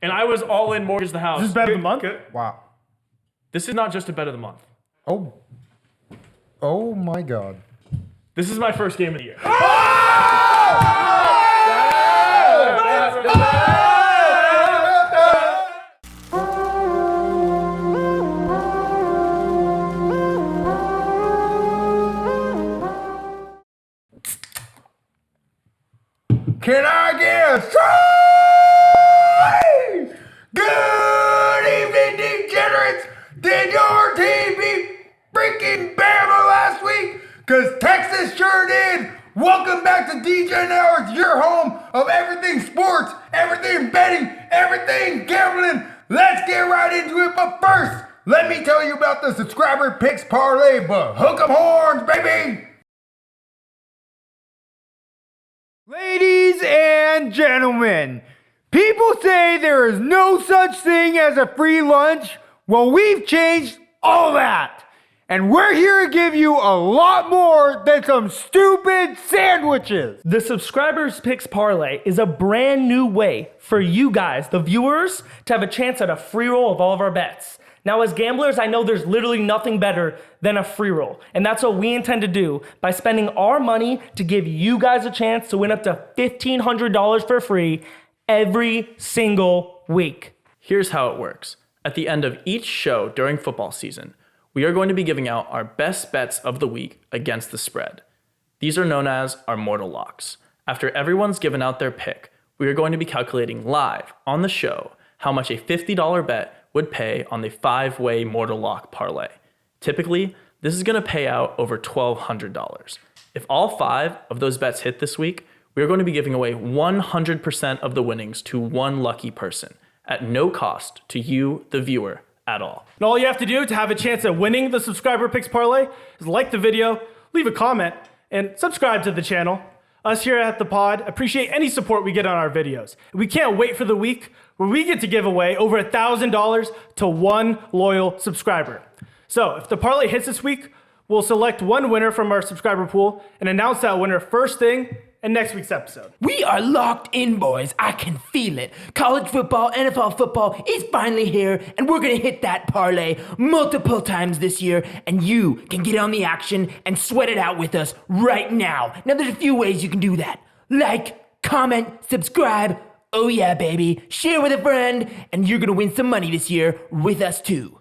And I was all in mortgage the house. This is bet of the month? Wow. This is not just a bet of the month. Oh my God. This is my first game of the year. Can I get a strike? Good evening, degenerates. Did your team beat freaking Bama last week? Because Texas sure did. Welcome back to Degen Hours, your home of everything sports, everything betting, everything gambling. Let's get right into it. But first, let me tell you about the subscriber picks parlay, but hook 'em horns, baby. Ladies and gentlemen, people say there is no such thing as a free lunch. Well, we've changed all that. And we're here to give you a lot more than some stupid sandwiches. The Subscribers Picks Parlay is a brand new way for you guys, the viewers, to have a chance at a free roll of all of our bets. Now, as gamblers, I know there's literally nothing better than a free roll. And that's what we intend to do by spending our money to give you guys a chance to win up to $1,500 for free every single week. Here's how it works. At the end of each show during football season, we are going to be giving out our best bets of the week against the spread. These are known as our mortal locks. After everyone's given out their pick, we are going to be calculating live on the show how much a $50 bet would pay on the 5-way mortal lock parlay. Typically, this is going to pay out over $1,200. If all 5 of those bets hit this week, we are going to be giving away 100% of the winnings to one lucky person at no cost to you, the viewer, at all. And all you have to do to have a chance at winning the Subscriber Picks Parlay is like the video, leave a comment, and subscribe to the channel. Us here at the pod appreciate any support we get on our videos. We can't wait for the week where we get to give away over $1,000 to one loyal subscriber. So if the parlay hits this week, we'll select one winner from our subscriber pool and announce that winner first thing in next week's episode. We are locked in, boys. I can feel it. College football, NFL football is finally here, and we're going to hit that parlay multiple times this year, and you can get on the action and sweat it out with us right now. Now, there's a few ways you can do that. Like, comment, subscribe. Oh yeah, baby. Share with a friend, and you're going to win some money this year with us too.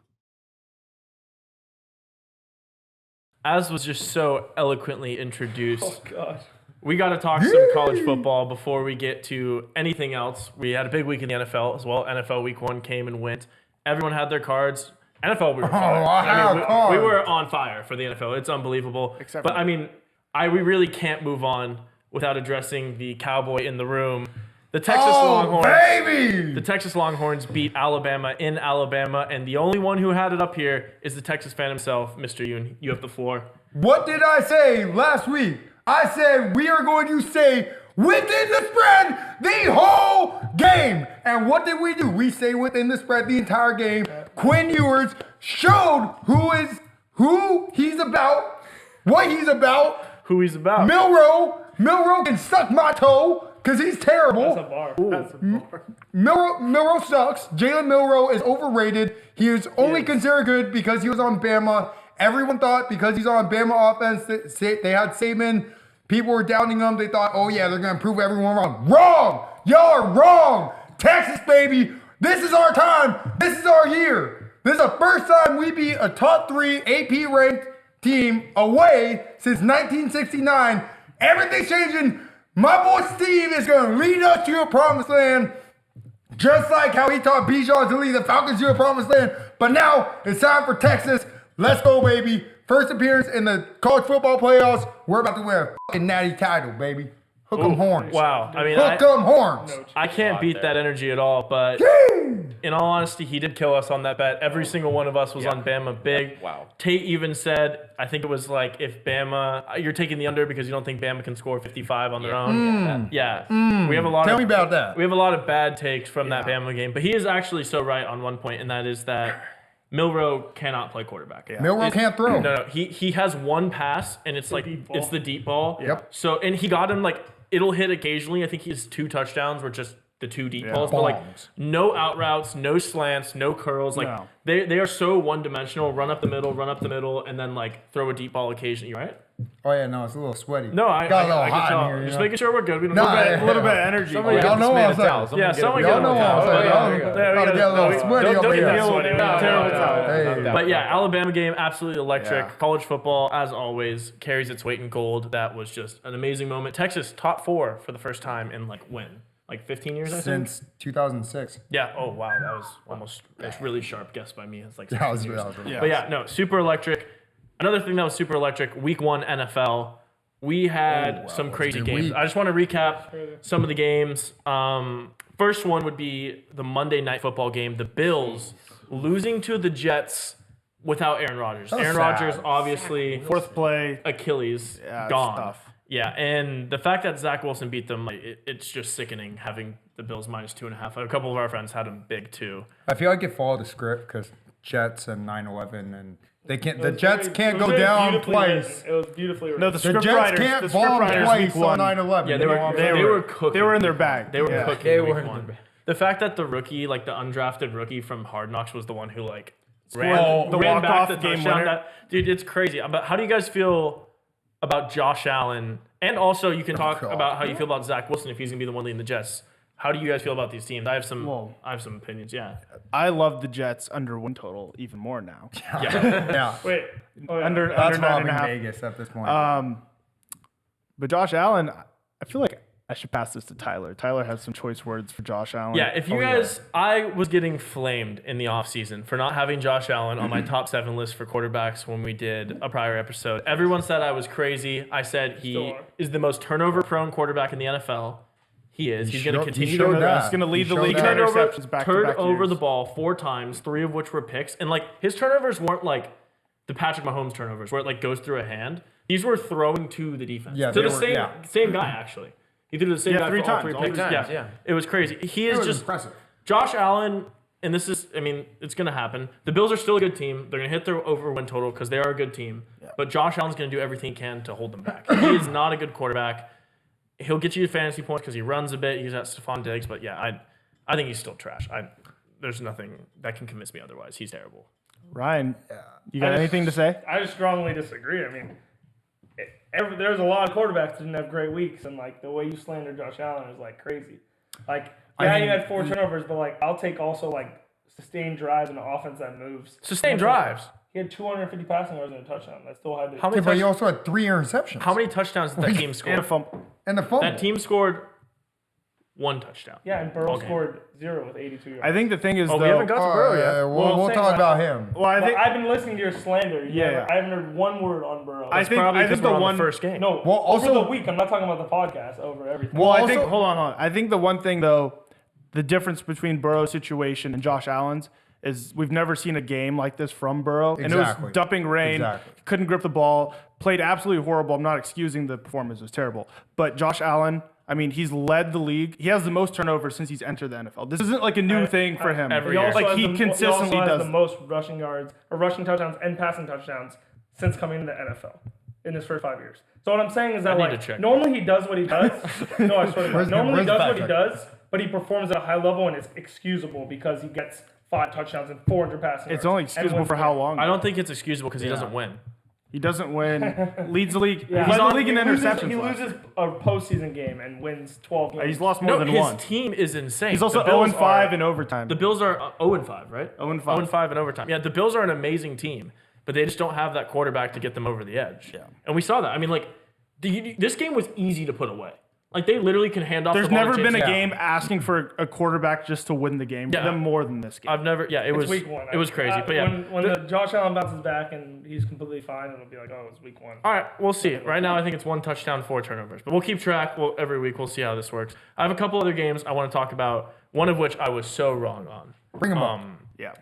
As was just so eloquently introduced, Oh, God. we got to talk some college football before we get to anything else. We had a big week in the NFL as well. NFL Week 1 came and went. Everyone had their cards. NFL, we were fire. We were on fire for the NFL. It's unbelievable. But I mean, we really can't move on without addressing the cowboy in the room. The Texas Longhorns. Baby! The Texas Longhorns beat Alabama in Alabama, and the only one who had it up here is the Texas fan himself, Mr. Yoon. You have the floor. What did I say last week? I said we are going to stay within the spread the whole game. And what did we do? We stayed within the spread the entire game. Quinn Ewers showed who he's about, what he's about. Who he's about. Milroe can suck my toe because he's terrible. That's a bar. That's a bar. Milroe sucks. Jalen Milroe is overrated. He is only considered good because he was on Bama. Everyone thought because he's on Bama offense, they had Saban. People were doubting him. They thought, oh yeah, they're going to prove everyone wrong. Wrong! Y'all are wrong! Texas, baby, this is our time. This is our year. This is the first time we beat a top 3 AP ranked team away since 1969. Everything's changing. My boy Steve is going to lead us to a promised land, just like how he taught Bijan to lead the Falcons to a promised land. But now it's time for Texas. Let's go, baby. First appearance in the college football playoffs. We're about to win a fucking natty title, baby. Hook 'em horns. Wow. I mean, Hook 'em horns. I can't beat that energy at all, but in all honesty, he did kill us on that bet. Every single one of us was on Bama big. Wow. Tate even said, I think it was like, if Bama, you're taking the under because you don't think Bama can score 55 on their own. We have a lot Tell me about that. We have a lot of bad takes from that Bama game, but he is actually so right on one point, and that is that Milroe cannot play quarterback. Milroe can't throw. No. He has one pass, and it's like, it's the deep ball. Yep. So, and he got him like, it'll hit occasionally. I think his 2 touchdowns were just the two deep balls, but like Bombs. no out routes, no slants, no curls. Like No. they are so one dimensional. Run up the middle, and then like throw a deep ball occasionally. Right? Oh yeah, no, it's a little sweaty. No, I got a little I can hot tell. in here. Just you know? making sure we're good. We don't Nah, we're A little bit of energy. Y'all know what I'm saying. Yeah, someone Y'all get know a what I'm towel. saying. There we go. Gotta get a little sweaty Don't over get that here. sweaty. Terrible No. towel. Hey. But yeah, Alabama game, absolutely electric. Yeah. College football, as always, carries its weight in gold. That was just an amazing moment. Texas top 4 for the first time in like when? Like 15 years, I think? Since 2006. Yeah. Oh, wow. That was almost, it's really sharp guess by me. It's like 16 That was years. really But yeah, no, super electric. Another thing that was super electric, week 1 NFL. We had some crazy good games. week. I just want to recap some of the games. First one would be the Monday Night Football game. The Bills losing to the Jets without Aaron Rodgers. That was Aaron sad. Rodgers, obviously, Fourth play. Achilles, Yeah, it's gone. tough. Yeah, and the fact that Zach Wilson beat them, like, it's just sickening having the Bills minus 2.5. A couple of our friends had them big too. I feel like it followed the script because Jets and 9/11 and they can't. The Jets can't go down twice. It was beautifully No, the The script Jets writers. can't The script bomb writers twice week on one. 9/11. Yeah, You know what I'm saying? they were cooking. They were in their bag. They were Yeah. cooking. They week were in one. their bag. The fact that the rookie, like the undrafted rookie from Hard Knocks, was the one who like the ran back walk-off the game touchdown. winner. Dude, it's crazy. But how do you guys feel about Josh Allen? And also, you can talk God. about how you feel about Zach Wilson if he's gonna be the one leading the Jets. How do you guys feel about these teams? I have some opinions. Yeah. I love the Jets under win total even more now. Yeah. Wait. Oh, yeah. Under That's 9.5. robbing Vegas at this point. But Josh Allen, I feel like I should pass this to Tyler. Tyler has some choice words for Josh Allen. Yeah, if you guys, I was getting flamed in the offseason for not having Josh Allen on my top 7 list for quarterbacks when we did a prior episode. Everyone said I was crazy. I said he Still are. is the most turnover-prone quarterback in the NFL. He is. He's going to showed- continue he to showed that. He's going to lead the showed league in that. interceptions back to turned back over years. the ball 4 times, 3 of which were picks. And like his turnovers weren't like the Patrick Mahomes turnovers where it like goes through a hand. These were throwing to the defense. Yeah, to they the were- same guy actually. He threw to the same guy 3 for all times, 3 all picks. 3 times, yeah. It was crazy. He is was just impressive. Josh Allen, and this is, I mean, it's going to happen. The Bills are still a good team. They're going to hit their over-win total because they are a good team. But Josh Allen's going to do everything he can to hold them back. He is not a good quarterback. He'll get you fantasy points because he runs a bit. He's got Stephon Diggs. But yeah, I think he's still trash. There's nothing that can convince me otherwise. He's terrible. Ryan, you got anything to say? I just strongly disagree. I mean, there's a lot of quarterbacks that didn't have great weeks, and like the way you slander Josh Allen is like crazy. Like, yeah, mean, you had 4 turnovers, but like I'll take also like sustained drives and an offense that moves. Sustained drives. He had 250 passing yards and a touchdown. That still had. How Yeah, many, but he touch- also had 3 interceptions. how many touchdowns did that team And a score? fumble. And the fumble. That team scored 1 touchdown. Yeah, and Burrow Okay. scored 0 with 82 yards. I think the thing is, Oh, though, we haven't got to Burrow yet. yeah, Well, we'll I'm talk saying, about him. well, I But think I've been listening to your slander. Yeah. I haven't heard one word on Burrow. I think Probably I because think we're the on one the first game. No, Well, over also- the week. I'm not talking about the podcast. Over everything. Well, I also- think hold on. I think the one thing though, the difference between Burrow's situation and Josh Allen's is we've never seen a game like this from Burrow, and it Exactly. was dumping rain, Exactly. couldn't grip the ball, played absolutely horrible. I'm not excusing the performance; it was terrible. But Josh Allen, I mean, he's led the league. He has the most turnovers since he's entered the NFL. This isn't like a new thing for him. every He year. also Like has he the, consistently he also has does. the most rushing yards or rushing touchdowns and passing touchdowns since coming into the NFL in his first 5 years. So what I'm saying is that need to like check. normally he does what he does. No, I swear to Where's God. the- Normally where's he the does fact what he check? does, but he performs at a high level and it's excusable because he gets 5 touchdowns and 400 passing It's yards. only and excusable wins for the how game. long? I don't think it's excusable because he doesn't win. He doesn't win. Leads the league. Yeah. He's on the league in He loses- interceptions. He last loses a postseason game and wins 12 games. He's lost more No, than his one. team is insane. He's also The Bills 0-5 are- in overtime. The Bills are 0-5, right? 0-5. 0-5 in overtime. Yeah, the Bills are an amazing team, but they just don't have that quarterback to get them over the edge. Yeah. And we saw that. I mean, like, this game was easy to put away. Like, they literally can hand off There's the ball never to been a James- game asking for a quarterback just to win the game. Yeah. Them more than this game. I've never, yeah, it was week 1. It was crazy. But yeah. When the Josh Allen bounces back and he's completely fine, it'll be like, oh, it's week 1. All right, we'll see. Right now, I think it's 1 touchdown, 4 turnovers. But we'll keep track every week. We'll see how this works. I have a couple other games I want to talk about, one of which I was so wrong on. Bring him up. yeah.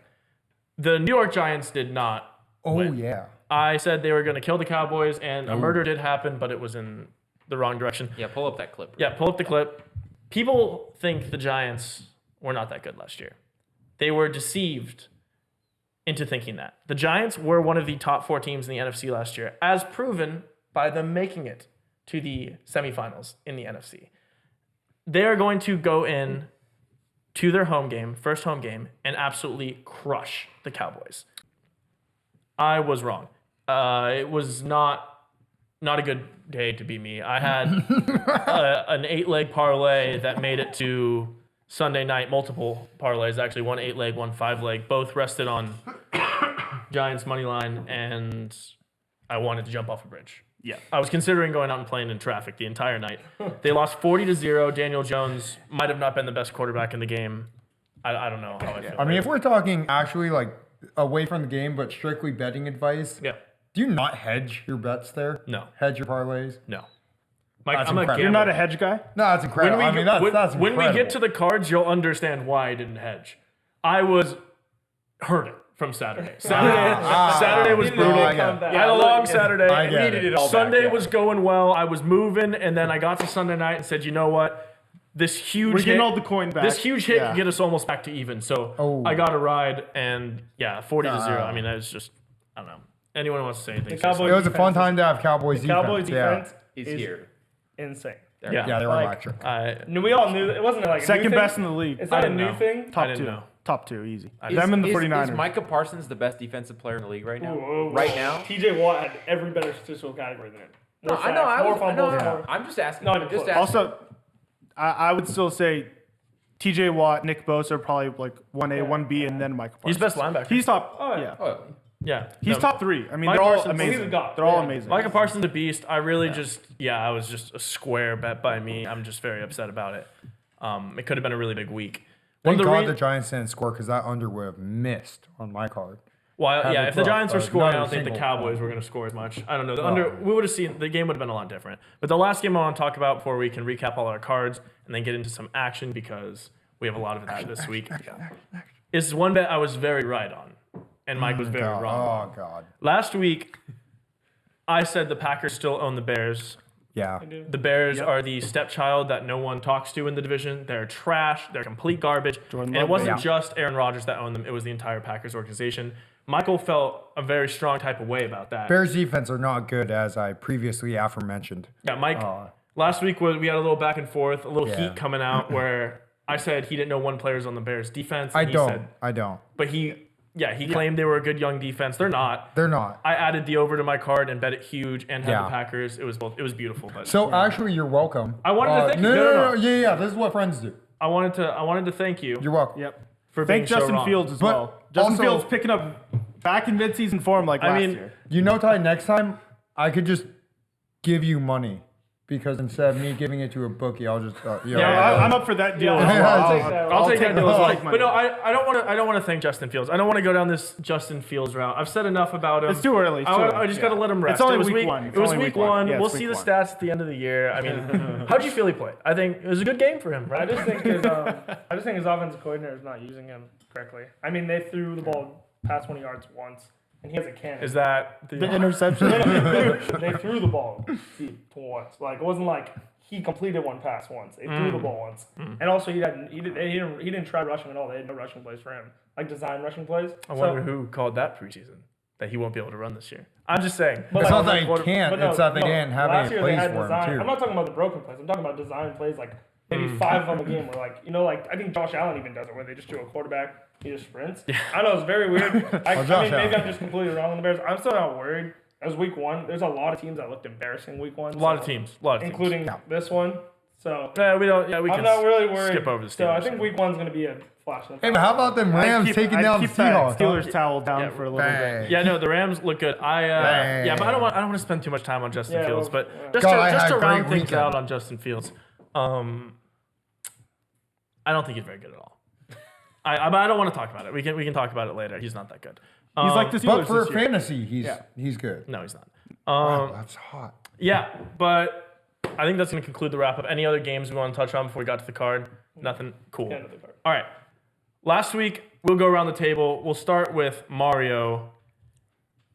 The New York Giants did not Oh, win. yeah. I said they were going to kill the Cowboys, and a murder did happen, but it was in the wrong direction. Yeah, pull up that clip. Yeah, pull up the clip. People think the Giants were not that good last year. They were deceived into thinking that. The Giants were one of the top 4 teams in the NFC last year, as proven by them making it to the semifinals in the NFC. They are going to go in to their home game, first home game, and absolutely crush the Cowboys. I was wrong. It was not a good day to be me. I had an 8-leg parlay that made it to Sunday night, multiple parlays, actually, one 8-leg, one 5-leg, both rested on Giants money line, and I wanted to jump off a bridge. Yeah. I was considering going out and playing in traffic the entire night. They lost 40-0. Daniel Jones might have not been the best quarterback in the game. I don't know how I feel. I mean, if we're talking actually like away from the game, but strictly betting advice, Yeah. do you not hedge your bets there? No. Hedge your parlays? No. Mike, That's I'm a incredible. You're not a gambler. hedge guy? No, that's incredible. When we, that's incredible. when we get to the cards, you'll understand why I didn't hedge. I was hurting from Saturday. Saturday was brutal. I get it. I had a long Saturday. I get it. Sunday was going well. I was moving, and then I got to Sunday night and said, you know what? This huge We're hit, getting all the coin back. This huge hit Yeah. can get us almost back to even. So Oh. I got a ride, and yeah, 40-0. I mean, that was just, I don't know. Anyone wants to say anything? The Cowboys It was a fun defense time to have Cowboys defense. Cowboys defense He's is here. insane. Yeah. Yeah, they were Like, electric. We all knew it wasn't like a Second new best thing. in the league. It's not a didn't new know. thing. I Top didn't 2. know. Top 2, easy. Is- Them and the is- 49ers. Is Micah Parsons the best defensive player in the league right now? Ooh, Right now? TJ Watt had every better statistical category than him. No, More I know. sacks, more fumbles, no. more- I'm just asking. Not even Just close. asking. Also, I would still say TJ Watt, Nick Bosa are probably like 1A, 1B, and then Michael Parsons. He's best linebacker. He's top. Oh, yeah. Yeah. Oh, Yeah. He's No, top 3. I mean, Mike they're all Parsons- amazing. He's a god. They're all Yeah. amazing. Micah Parsons, a beast. I really I was just a square bet by me. I'm just very upset about it. It could have been a really big week. One Thank of the God re- the Giants didn't score because that under would have missed on my card. Well, Have yeah, they if the put Giants up were scoring, I another don't think the single Cowboys point? were going to score as much. I don't know. The under, we would have seen the game would have been a lot different. But the last game I want to talk about before we can recap all our cards and then get into some action because we have a lot of it this week is one bet I was very right on, and Mike was very God. wrong. Oh, God. Last week, I said the Packers still own the Bears. Yeah. The Bears are the stepchild that no one talks to in the division. They're trash. They're complete garbage. And it Love, wasn't yeah. just Aaron Rodgers that owned them. It was the entire Packers organization. Michael felt a very strong type of way about that. Bears defense are not good, as I previously aforementioned. Yeah, Mike, last week we had a little back and forth, a little Yeah. heat coming out where I said he didn't know one player's on the Bears defense. I And he don't. said, I don't. but he claimed they were a good young defense. They're not. They're not. I added the over to my card and bet it huge and had Yeah. the Packers. It was beautiful. But So actually, you're welcome. I wanted to thank you. No, No, no, no, no. no. Yeah. This is what friends do. I wanted to thank you You're welcome. Yep. for being Thank Justin so wrong. Fields as But well. Justin also- Fields picking up back in midseason form like last mean, year. You know, Ty, next time I could just give you money because instead of me giving it to a bookie, I'll just I'm up for that deal. as Yeah, well. I'll take that. I'll take that deal as well. money. But no, I don't want to thank Justin Fields. I don't want to go down this Justin Fields route. I've said enough about him. It's too early. It's too I early. just got to let him rest. It's only it was week 1. It was week 1. Yeah, We'll it's see week the 1. stats at the end of the year. I mean, how'd you feel he played? I think it was a good game for him, I right? just think his offensive coordinator is not using him correctly. I mean, they threw the ball past 20 yards once, and he has a cannon. Is that The interception. They threw the ball deep once. Like it wasn't like he completed one pass once. They threw the ball once, and also he didn't try rushing at all. They had no rushing plays for him, like design rushing plays. I wonder who called that preseason that he won't be able to run this year. I'm just saying. But It's like, not that he can't. but It's that they didn't have last any year they plays had for design. him, I'm too. not talking about the broken plays. I'm talking about design plays like maybe 5 of them a game where like I think Josh Allen even does it where they just do a quarterback, he just sprints. I know it's very weird. I mean Josh maybe Allen. I'm just completely wrong on the Bears. I'm still not worried. It was week 1. There's a lot of teams that looked embarrassing week 1. A lot of teams, including this one. So Yeah, we don't. Yeah, we I'm can not really worried. skip over the Steelers. So I think week 1's going to be a flash in the Hey, but how about them Rams taking down the keep that Seahawks? Steelers towel down Yeah, for a little bit. Bang. Yeah, no, the Rams look good. Bang. Yeah, but I don't want to spend too much time on Justin Yeah, Fields. well, But yeah. just God, I to had a round great things weekend. out on Justin Fields, I don't think he's very good at all. But I don't want to talk about it. We can talk about it later. He's not that good. He's like the Steelers But for this year. fantasy, he's good. No, he's not. Oh, that's hot. Yeah, but I think that's going to conclude the wrap up. Any other games we want to touch on before we got to the card? Nothing. Cool. end of the card. All right. Last week, we'll go around the table. We'll start with Mario.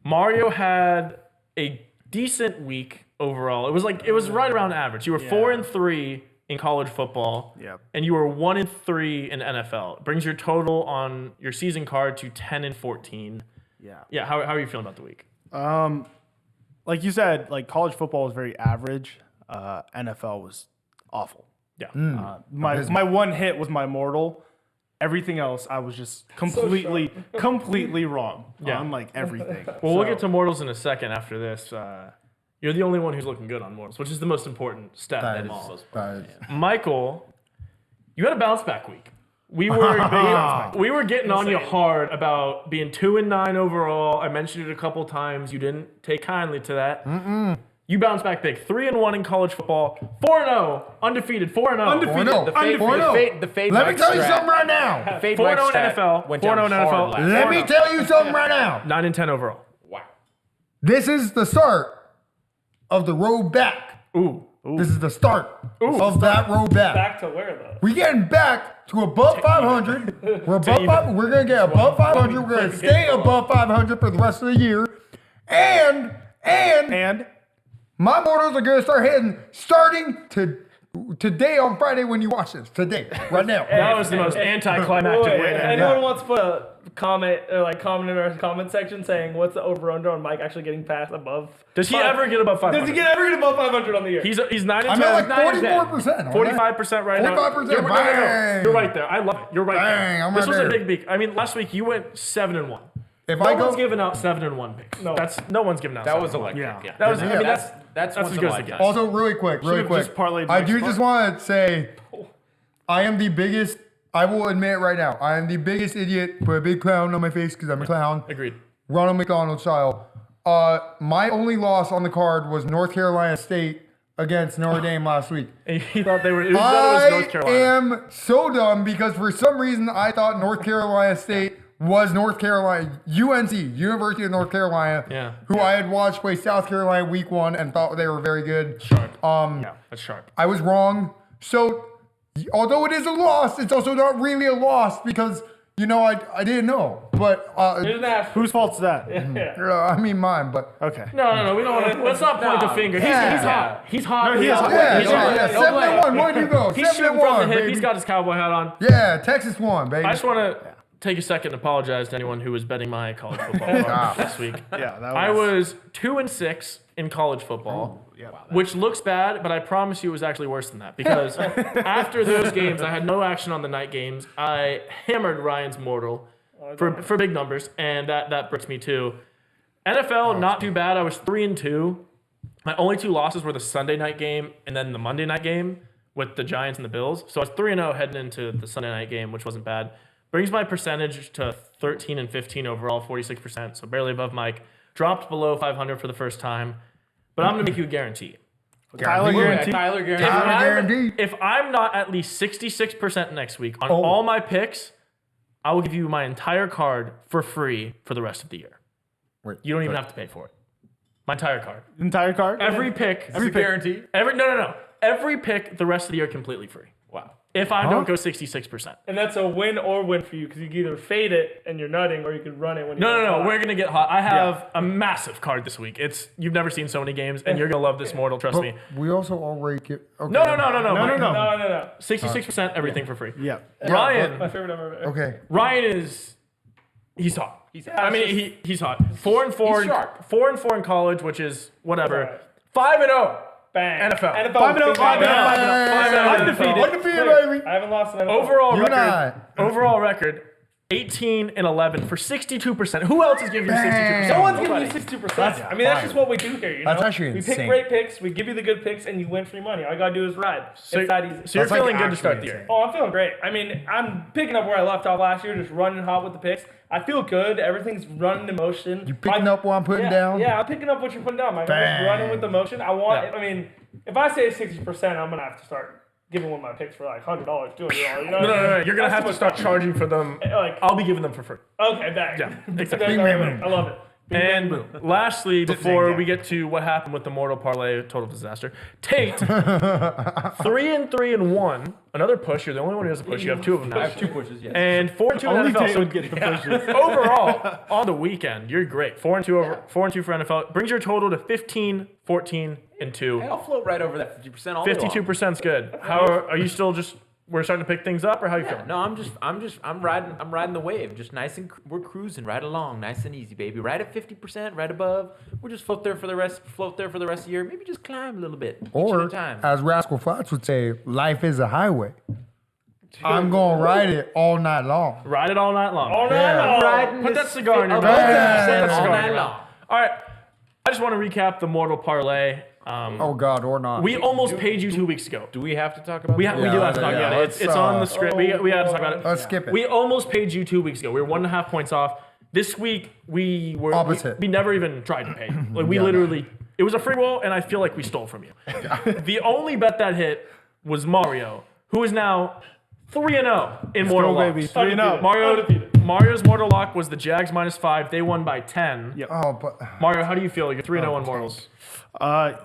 Mario had a decent week overall. It was right around average. You were 4-3 in college football. Yep. And you were 1-3 in NFL. It brings your total on your season card to 10-14. Yeah. Yeah, how are you feeling about the week? Like you said, like college football was very average. NFL was awful. Yeah. My one hit was my mortal. everything else, I was just completely wrong on like everything. Well, we'll get to mortals in a second after this. You're the only one who's looking good on mortals, which is the most important stat of them all. Michael, you had a bounce back week. We were getting on you hard about being 2-9 overall. I mentioned it a couple times. You didn't take kindly to that. You bounced back big. 3-1 in college football. 4-0, undefeated. 4-0. Undefeated. The fade Let me Mike tell you strat- something right now. the fade 4-0 Mike in strat NFL. went 4-0 down in hard NFL. last Let me tell you something right now. 9-10 overall. Wow. This is the start of the road back. Ooh. This is the start of that road back. Back to where though? We getting back to above 500. We're above 500. We're gonna get above 500. We're gonna stay above 500 for the rest of the year. And my mortals are gonna start hitting starting today on Friday when you watch this. Today, right now. That was the most anticlimactic way to end Anyone wants to put a comment in our comment section saying what's the over under on Mike actually getting past above? Does he ever get above 500? Does he ever get above 500 on the year? He's 9-10. I'm at like 44%. 45% right now. 45%. You're, Bang. You're right there. I love it. You're right Bang, there. I'm This right was a there. big beat. I mean, last week you went 7-1. If No I one's go, giving out 7-1 picks. No. No one's giving out. That was 7-1. electric. Yeah. That was. I mean, That's that's once as in a good as it lifetime. gets. also really quick, Should've just parlayed I Mike's do part. just want to say, I am the biggest. I will admit right now, I am the biggest idiot. Put a big clown on my face because I'm a clown. Agreed. Ronald McDonald style. My only loss on the card was North Carolina State against Notre Dame last week. And he thought they were. It was North I Carolina. am so dumb because for some reason I thought North Carolina State was North Carolina, UNC, University of North Carolina, Yeah. who I had watched play South Carolina week 1 and thought they were very good. Sharp. Yeah, that's sharp. I was wrong. So, although it is a loss, it's also not really a loss because, I didn't know. But, Here's an ask. Whose fault is that? I mean mine, but. Okay. No. We don't want to. Let's not point the finger. He's hot. He's hot. No, he is hot. Yeah, He's yeah, hot. 7-1. Where'd you go? He's shooting from the 7-1, hip. baby. He's got his cowboy hat on. Yeah, Texas won, baby. I just want to take a second and apologize to anyone who was betting my college football this week. Yeah, that was. I was 2-6 in college football, which looks bad, but I promise you it was actually worse than that because after those games, I had no action on the night games. I hammered Ryan's mortal for big numbers, and that brings me to NFL. Not too bad. I was 3-2. My only 2 losses were the Sunday night game and then the Monday night game with the Giants and the Bills. So I was 3-0 heading into the Sunday night game, which wasn't bad. Brings my percentage to 13-15 overall, 46%, so barely above Mike. Dropped below 500 for the first time, but I'm going to make you a guarantee. Tyler guarantee. Tyler If guarantee. Tyler I'm, guarantee. if I'm not at least 66% next week on all my picks, I will give you my entire card for free for the rest of the year. Wait, You don't even have to pay for it. My entire card. Entire card. Every pick. Every guarantee. No. Every pick the rest of the year completely free. Wow. If I don't go 66%. And that's a win or win for you because you can either fade it and you're nutting or you could run it when you No. We're gonna get hot. I have a massive card this week. You've never seen so many games, and you're gonna love this mortal. Trust me. We also already get. Okay. No. No. 66% everything for free. Yeah. Ryan. My favorite number ever. Okay. Ryan he's hot. He's hot. 4-4. He's sharp. 4-4 in college, which is whatever. Alright. 5-0. Bang. NFL. 5-0. 5-0. Undefeated. Baby. I haven't lost an NFL. Overall record. 18-11 for 62%. Who else is giving you 62%? No one's giving you 62%. I mean, that's just what we do here. That's actually we insane. pick great picks, we give you the good picks, and you win free money. All you gotta do is ride. It's that easy. So you're That's like feeling good to actually start the insane. year. Oh, I'm feeling great. I mean, I'm picking up where I left off last year, just running hot with the picks. I feel good. Everything's running in motion. You picking up what I'm putting down? Yeah, I'm picking up what you're putting down. I'm just running with the motion. I mean, if I say 60%, I'm gonna have to start giving one of my picks for like $100, $200. You know? No. You're gonna have to start charging for them. Like, I'll be giving them for free. okay, back. Yeah, exactly. I love it. And lastly, before we get to what happened with the Mortal Parlay, total disaster, Tate, 3-3-1, another push. You're the only one who has a push. You have 2 of them now. I have 2 pushes, yes. And 4-2 in Only NFL. Tate would get the pushes. Overall, on the weekend, you're great. 4-2 for NFL. Brings your total to 15, 14, and 2. Hey, I'll float right over that 50% all day long. 52% is good. How are you still just? We're starting to pick things up, or how you feeling? No, I'm riding the wave, just nice and we're cruising right along, nice and easy, baby. Right at 50%, right above. We'll just float there for the rest of the year. Maybe just climb a little bit. Each at Or, a time. as Rascal Flatts would say, life is a highway. I'm going to ride it all night long. Ride it all night long. All night long. Riding Put that this cigar in your fifth- mouth. Yeah. Put that all cigar in night your long. mouth. All right. I just want to recap the Mortal Parlay. Oh, God, or not. We almost paid you 2 weeks ago. Do we have to talk about We that? do have to talk yeah, about it. It's let's, on the script. We had to talk about it. Let's skip it. We almost paid you 2 weeks ago. We were 1.5 points off. This week we were Opposite. We never even tried to pay you. Like we literally, it was a free roll, and I feel like we stole from you. The only bet that hit was Mario, who is now 3-0 in Mortal Locks. baby. 3-0. Mario's Mortal Lock was the Jags -5. They won by 10. Yep. Oh, but Mario, how do you feel? You're 3-0 on Mortals.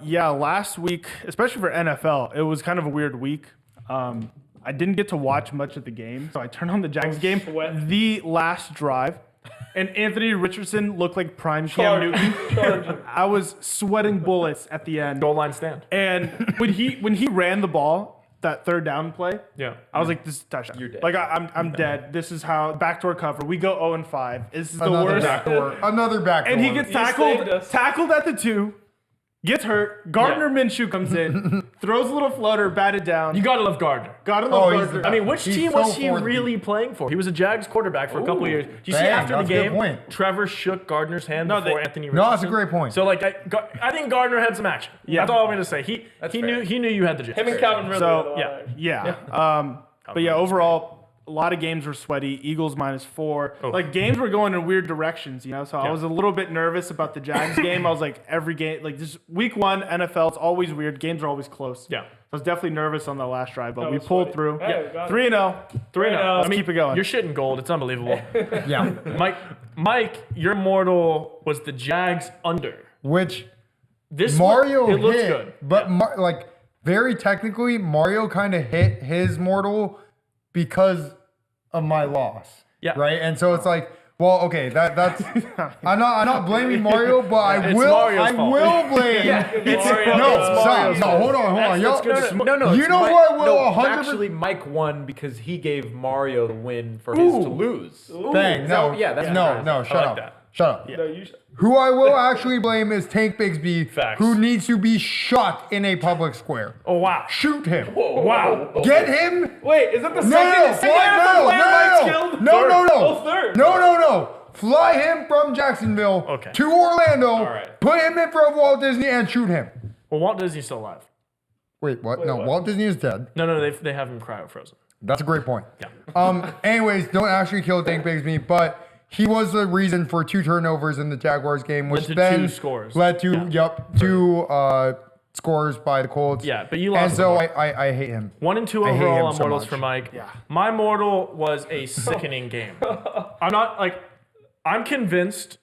Yeah, last week, especially for NFL, it was kind of a weird week. I didn't get to watch much of the game, so I turned on the Jags game, sweat. the last drive, and Anthony Richardson looked like prime Cam Newton. I was sweating bullets at the end. Goal line stand. And when he ran the ball, that third down play, Yeah. I was like, this is a touchdown. You're dead. Like I'm dead. This is how backdoor cover. We go 0-5. This is the another worst. backdoor. Another backdoor. And he gets saved us. tackled at the 2, gets hurt. Gardner Minshew comes in, throws a little floater, batted down. You gotta love Gardner. Gotta love he's Gardner. the- I mean, which He's team so was he forth. really playing for? He was a Jags quarterback for a couple of years. Do you see Dang, after the that's a good game, point. Trevor shook Gardner's hand before they- Anthony Richardson? No, that's a great point. So, like, I think Gardner had some action. Yeah. That's all I'm going to say. He fair. knew you had the gist. Him and Calvin Ridley. So, yeah. But yeah, overall, a lot of games were sweaty. Eagles -4. Like games were going in weird directions, you know. So I was a little bit nervous about the Jags game. I was like, every game, like just week 1 NFL, it's always weird. Games are always close. Yeah. I was definitely nervous on the last drive, but we was pulled sweaty. through. Yeah, we got it. 3-0. 3-0. Let's keep it going. You're shitting gold. It's unbelievable. Yeah. Mike, your mortal was the Jags under. Which This Mario one, it looks hit, good. but like very technically, Mario kind of hit his mortal because of my loss. Yeah. Right. And so it's like, well, okay, that's I'm not blaming Mario, but I It's will Mario's fault. blame. It's Mario. No, It's stop. No, hold on. Yo, No, you it's know Mike, what will no, 100%. actually, Mike won because he gave Mario the win for his to lose. Dang, no, yeah, that's no, surprising. no, shut like up. that. Shut up. No, you should. Who I will actually blame is Tank Bigsby, Facts. who needs to be shot in a public square. Oh, wow. Shoot him. Wow. Get him. Wait, is that the No, second? Oh, third. No. Fly him from Jacksonville Okay. to Orlando. right. Put him in front of Walt Disney and shoot him. Well, Walt Disney's still alive. Wait, what? No, what? Walt Disney is dead. No, they have him cryo frozen. That's a great point. Yeah. Anyways, don't actually kill Tank Bigsby, but he was the reason for 2 turnovers in the Jaguars game, which Led to then 2 scores. led to Yeah. 2 scores by the Colts. Yeah, but you lost And the so ball. I hate him. 1 and 2 I hate overall him on so mortals much. for Mike. Yeah. My mortal was a sickening game. I'm convinced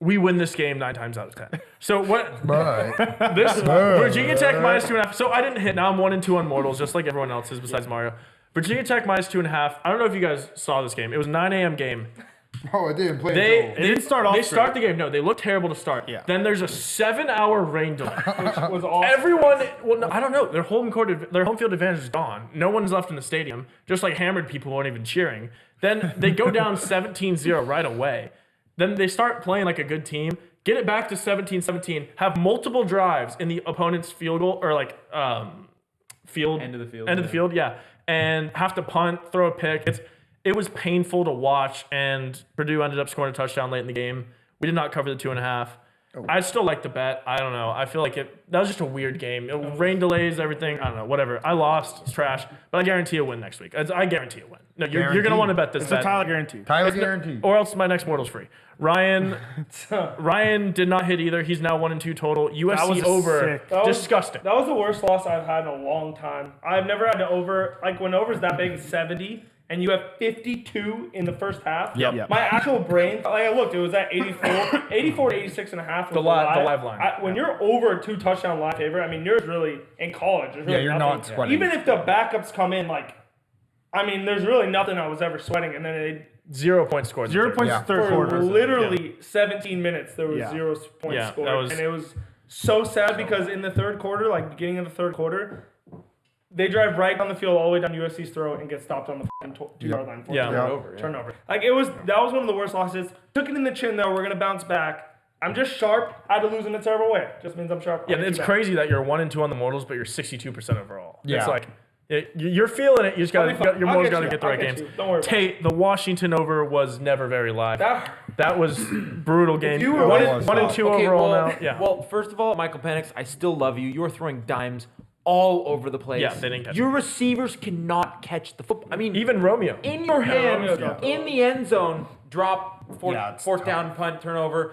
we win this game 9 times out of 10. So what? But This Virginia Tech -2.5. So I didn't hit. Now I'm 1 and 2 on mortals, just like everyone else is besides Mario. Virginia Tech -2.5. I don't know if you guys saw this game. It was a 9 a.m. game. oh, it didn't play. They didn't start off They great. start the game. No, they look terrible to start. Yeah. Then there's a 7-hour rain delay. Was awesome. Everyone, well, no, I don't know. Their home field advantage is gone. No one's left in the stadium. Just like hammered people weren't even cheering. Then they go down 17-0 right away. Then they start playing like a good team. Get it back to 17-17. Have multiple drives in the opponent's field goal or like field End of the field, End of the yeah. field, yeah. And have to punt, throw a pick. It was painful to watch. And Purdue ended up scoring a touchdown late in the game. We did not cover the 2.5. I still like the bet. I don't know. I feel like that was just a weird game. Rain delays, everything. I don't know. Whatever. I lost. It's trash. But I guarantee a win next week. I guarantee a win. No, you're going to Guaranteed. want to bet this It's a bet. Tyler guarantee. Tyler guaranteed. Or else my next mortal's free. Ryan did not hit either. He's now 1 and 2 total. USC was over. sick. That was- Disgusting. That was the worst loss I've had in a long time. I've never had to over, like when over's that big, 70, and you have 52 in the first half. Yep. My actual brain, like I looked, it was at 84 to 86 and a half. Was The live line. When you're over a 2 touchdown live favorite, I mean, yours really, in college, there's really you're nothing. not sweating. Even if the backups come in, like, I mean, there's really nothing I was ever sweating. And then they 0 points scored. in the 0 third. points Yeah. third for quarter. literally 17 minutes, there was Yeah. 0 points Yeah, scored. that was- And it was so sad because in the third quarter, like beginning of the third quarter, they drive right down the field all the way down USC's throat and get stopped on the 2-yard line. Yeah. Turnover. Like that was one of the worst losses. Took it in the chin though. We're gonna bounce back. I'm just sharp. I had to lose in a terrible way. Just means I'm sharp. Yeah, I'll it's get you back. crazy that you're 1 and 2 on the mortals, but you're 62% overall. Yeah. It's like You're feeling it. You just got I'll be fine. your I'll more's get got to you. get the I'll right get games. you. Don't worry about Tate, the Washington over was never very live. That was brutal game. you were One right- and two overall well, now. Yeah. Well, first of all, Michael Penix, I still love you. You were throwing dimes all over the place. Yeah, they didn't catch Your it. receivers cannot catch the football. I mean, Even Romeo. in your hands, Romeo's not in the end zone, drop fourth down, punt, turnover,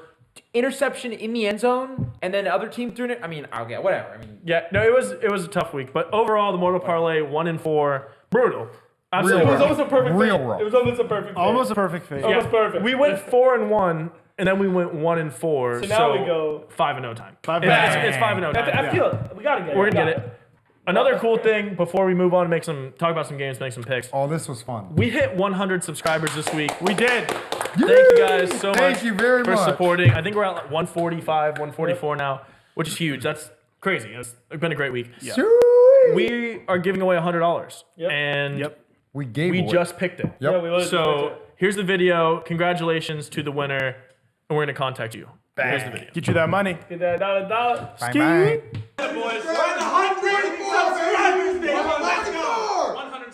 interception in the end zone, and then the other team threw it. I mean, I'll get whatever. I mean, Yeah, no, it was a tough week, but overall the Mortal Parlay 1-4, brutal. Absolutely. It was rough. almost a perfect Real fate. rough. It was almost a perfect fate. Almost a perfect fate. Almost perfect. We went 4-1, and then we went 1-4. So now we go 5-0 time. 5-0. It's 5-0 time. I feel it. We gotta get it. We're We gonna got get it. Another cool thing before we move on and talk about some games, make some picks. Oh, this was fun. We hit 100 subscribers this week. We did. Thank you guys so much Thank you very for much. supporting. I think we're at like 145, 144 now, which is huge. That's crazy. It's been a great week. Sweet. We are giving away $100, Yep. and We gave we away. just picked it. Yep. Yeah, we literally So here's the video. Congratulations to the winner, and we're gonna contact you. Here's the video. Get you that money. get that dollar. Bye-bye.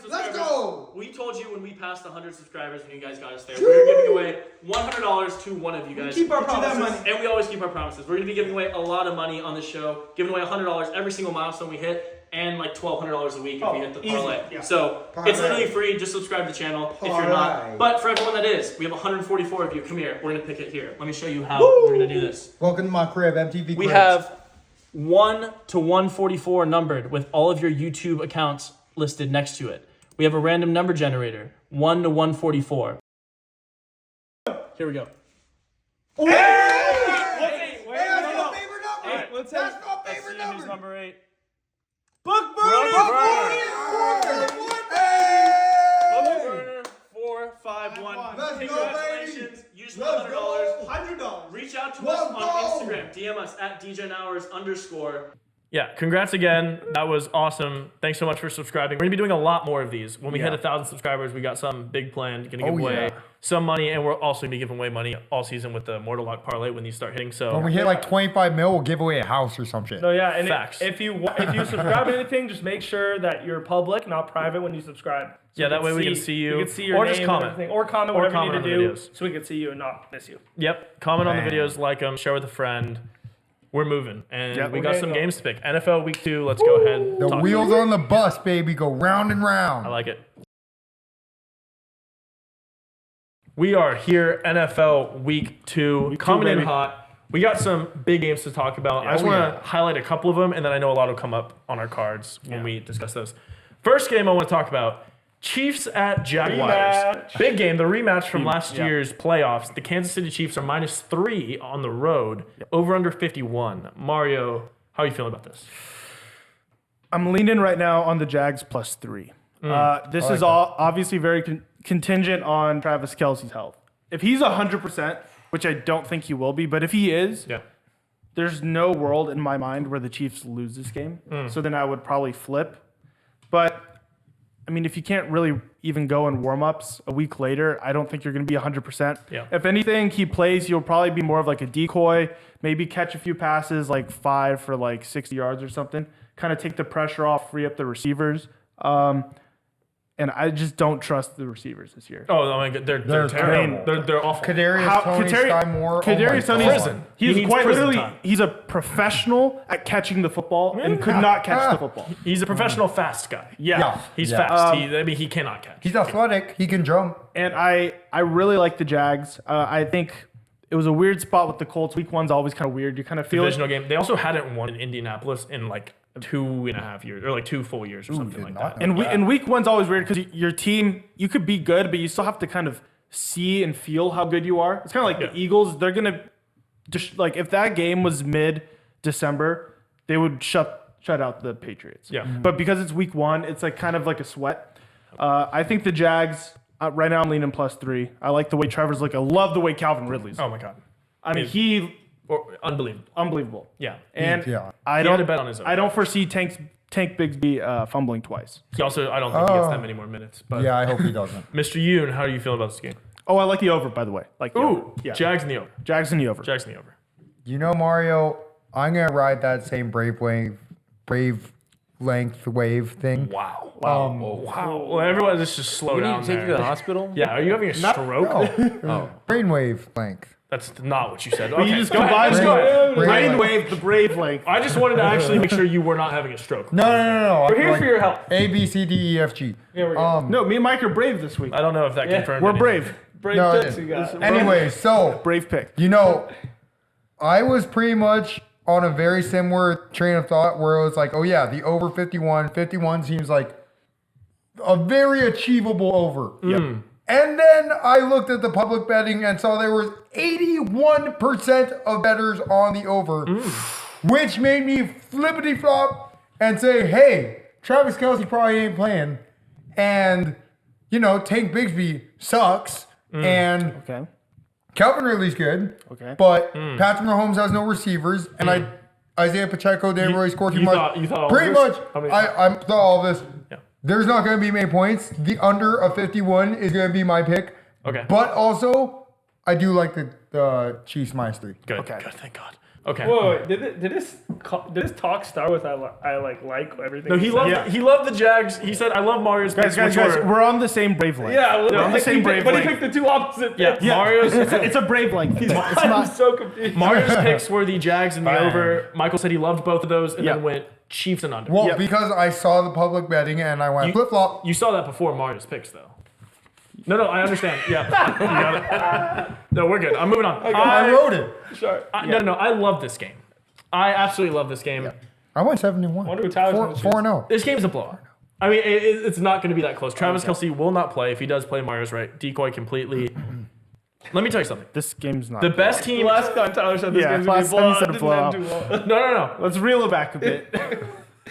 Let's go! We told you when we passed 100 subscribers when you guys got us there, we were giving away $100 to one of you guys. Keep our promises. And we always keep our promises. We're going to be giving away a lot of money on the show, giving away $100 every single milestone we hit, and like $1,200 a week if we hit the easy. parlay. Yeah. So it's literally free. Just subscribe to the channel if you're not. But for everyone that is, we have 144 of you. Come here. We're going to pick it here. Let me show you how we're going to do this. Welcome to my crib, MTV We Cribs. have 1 to 144 numbered with all of your YouTube accounts listed next to it. We have a random number generator, 1 to 144. Here we go. Let's That's my favorite number. Number 8. Book Burner. Hey! 4, 5, 1. Let's go, Congratulations. Use the Let's $100. go. $100. Reach out to us Let's on go. Instagram. DM us at DegenHours_. Yeah, congrats again. That was awesome. Thanks so much for subscribing. We're gonna be doing a lot more of these. When we hit 1,000 subscribers, we got some big planned. Gonna give away some money, and we're also gonna be giving away money all season with the Mortal Lock Parlay when these start hitting. So When we hit like 25 mil, we'll give away a house or some shit. No, yeah, and Facts. if you subscribe to anything, just make sure that you're public, not private, when you subscribe. So Yeah, that way we can see you. We can see your Or name just and comment. everything. Or comment Or whatever comment you on need the to do, videos. so we can see you and not miss you. Yep, comment on the Man. videos, like them, share with a friend. We're moving, and Yep. we We're got ready some to go. games to pick. NFL Week 2. Let's go ahead. The talk wheels about it. on the bus, baby, go round and round. I like it. We are here, NFL Week 2, coming in baby. hot. We got some big games to talk about. I just want to highlight a couple of them, and then I know a lot will come up on our cards when we discuss those. First game I want to talk about, Chiefs at Jaguars. Rematch. Big game, the rematch from last year's playoffs. The Kansas City Chiefs are -3 on the road, over under 51. Mario, how are you feeling about this? I'm leaning right now on the Jags +3. This is all obviously very contingent on Travis Kelce's health. If he's 100%, which I don't think he will be, but if he is, Yeah. there's no world in my mind where the Chiefs lose this game. So then I would probably flip. But I mean, if you can't really even go in warm-ups a week later, I don't think you're going to be 100%. Yeah. If anything, he plays, you'll probably be more of like a decoy, maybe catch a few passes, like 5 for like 60 yards or something, kind of take the pressure off, free up the receivers. And I just don't trust the receivers this year. Oh, I mean, they're They're terrible. terrible. They're awful. Kadarius Tony, Sky Moore. Kadarius oh my Toney, God. Prison. He he's needs quite prison literally, time. he's a professional at catching the football and could not catch the football. He's a professional fast guy. Yeah. He's Yeah. fast. He cannot catch. He's athletic. He can jump. And I really like the Jags. I think it was a weird spot with the Colts. Week 1's always kind of weird. You kind of feel Divisional game. They also hadn't won in Indianapolis in like 2.5 years, or like 2 full years, or something did like not that. know. And week 1's always weird because your team, you could be good, but you still have to kind of see and feel how good you are. It's kind of like the Eagles. They're going to just like, if that game was mid-December, they would shut out the Patriots. Yeah. But because it's week 1, it's like kind of like a sweat. I think the Jags, right now I'm leaning +3. I like the way Trevor's looking. I love the way Calvin Ridley's. Oh my god, I mean, unbelievable. unbelievable. Yeah, And Yeah. I He don't had a bet on his own. I don't foresee Tank Bigsby fumbling twice. He also, I don't think he gets that many more minutes. But Yeah, I hope he doesn't. Mr. Yoon, how do you feel about this game? Oh, I like the over, by the way. Like the over. Yeah. Jags in the over. Jags in the over. Jags in the over. You know, Mario, I'm gonna ride that same brave length wave thing. Wow. Wow. Well, everyone, let's just slow We need down to take you there. to the hospital. Yeah, are you having a stroke? Oh. Brainwave length. That's not what you said. You Okay, just go ahead. combined Let's go ahead. brainwave, the brave length. I just wanted to actually make sure you were not having a stroke. No. We're here for your help. A, B, C, D, E, F, G. Here we go. No, me and Mike are brave this week. I don't know if that confirmed We're anything. brave. Brave No, picks you got. Anyway, so Brave pick. I was pretty much on a very similar train of thought where it was like, oh yeah, the over 51. 51 seems like a very achievable over. Yep. And then I looked at the public betting and saw there was 81% of bettors on the over, which made me flippity flop and say, hey, Travis Kelce probably ain't playing. And, Tank Bigsby sucks. And Okay. Calvin Ridley's good. Okay. But Patrick Mahomes has no receivers. And Isaiah Pacheco didn't really score too much. You thought all Pretty this? much, I mean- I thought all this. Yeah. There's not going to be many points. The under of 51 is going to be my pick. Okay. But also, I do like the Chiefs minus 3. Good. Okay. Good. Thank God. Okay. Whoa, did this talk start with I like everything? No, he loved. Yeah. He loved the Jags. He said, "I love Mario's picks." Guys, which were- we're on the same brave length. Yeah, we're on the same brave but he length. picked the two opposite. Yeah, picks. Mario's It's a brave length. It's I'm not. so confused. Mario's picks were the Jags and the Fine. over. Michael said he loved both of those, and Yeah. then went Chiefs and under. Well, Yep. because I saw the public betting and I went flip flop. You saw that before Mario's picks, though. No, I understand. Yeah, you got it. No, we're good. I'm moving on. I wrote it. Sure. No, I love this game. I absolutely love this game. I went 71. Wonder who Tyler's gonna choose. 4-0. This game's a blowout. I mean, it's not going to be that close. Travis Kelce will not play. If he does play, Mario's right. Decoy completely. Let me tell you something. This game's not. The best team. Last time Tyler said this Yeah, game's gonna be last time he said a didn't end too well. No. Let's reel it back a bit.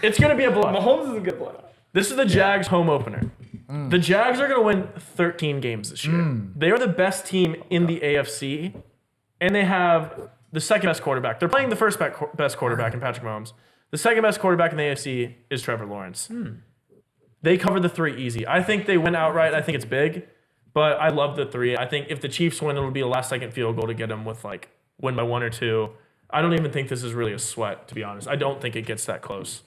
It's going to be a blowout. Mahomes is a good blowout. This is the Jags home opener. The Jags are going to win 13 games this year. They are the best team in the AFC, and they have the second best quarterback. They're playing the first best quarterback in Patrick Mahomes. The second best quarterback in the AFC is Trevor Lawrence. They cover the 3 easy. I think they win outright. I think it's big, but I love the 3. I think if the Chiefs win, it'll be a last-second field goal to get them with win by 1 or 2. I don't even think this is really a sweat, to be honest. I don't think it gets that close.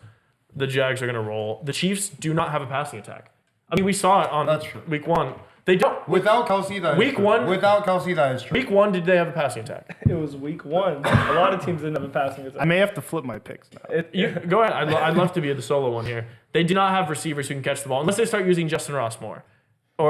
The Jags are going to roll. The Chiefs do not have a passing attack. I mean, we saw it on week 1. They don't. Without Kelce, that is Week true. 1. Without Kelce, that is true. Week 1, did they have a passing attack? It was week 1. A lot of teams didn't have a passing attack. I may have to flip my picks now. Go ahead. I'd love to be the solo one here. They do not have receivers who can catch the ball unless they start using Justin Ross more. I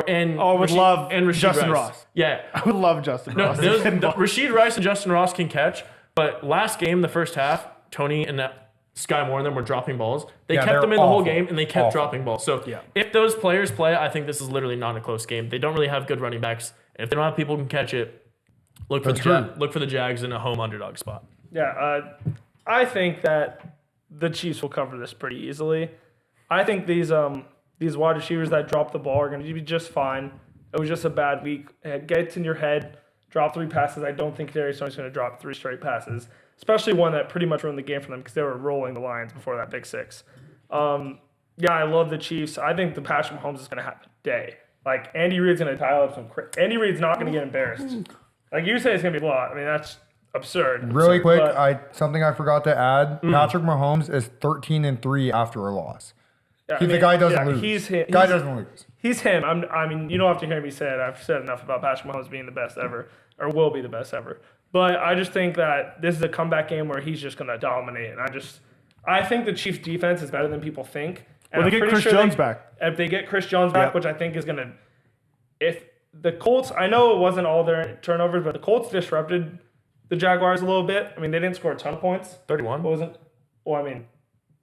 would love Rashid Justin Rice. Ross. Yeah. I would love Justin No, Ross. Rashid Rice and Justin Ross can catch, but last game, the first half, Tony and Sky Moore and them were dropping balls. They kept they're them in the whole awful. game, and they kept Awful. dropping balls. So if those players play, I think this is literally not a close game. They don't really have good running backs. And if they don't have people who can catch it, look for the Jags in a home underdog spot. Yeah, I think that the Chiefs will cover this pretty easily. I think these wide receivers that drop the ball are going to be just fine. It was just a bad week. It gets in your head. Drop 3 passes. I don't think Darius Stoney's going to drop 3 straight passes, especially one that pretty much ruined the game for them because they were rolling the Lions before that pick 6. I love the Chiefs. I think the Patrick Mahomes is going to have a day. Andy Reid's going to dial up some. Andy Reid's not going to get embarrassed. You say it's going to be a blowout. I mean, that's absurd. Really quick, But- something I forgot to add. Patrick Mahomes is 13-3 after a loss. Yeah, The guy doesn't lose. He's him. Guy doesn't lose. He's him. I mean, you don't have to hear me say it. I've said enough about Patrick Mahomes being the best ever, or will be the best ever. But I just think that this is a comeback game where he's just going to dominate. And I think the Chiefs' defense is better than people think. And Well, they I'm get pretty Chris Jones back. If they get Chris Jones back, Yep. which I think is going to, if the Colts, I know it wasn't all their turnovers, but the Colts disrupted the Jaguars a little bit. I mean, they didn't score a ton of points. 31. What was it? Well, I mean,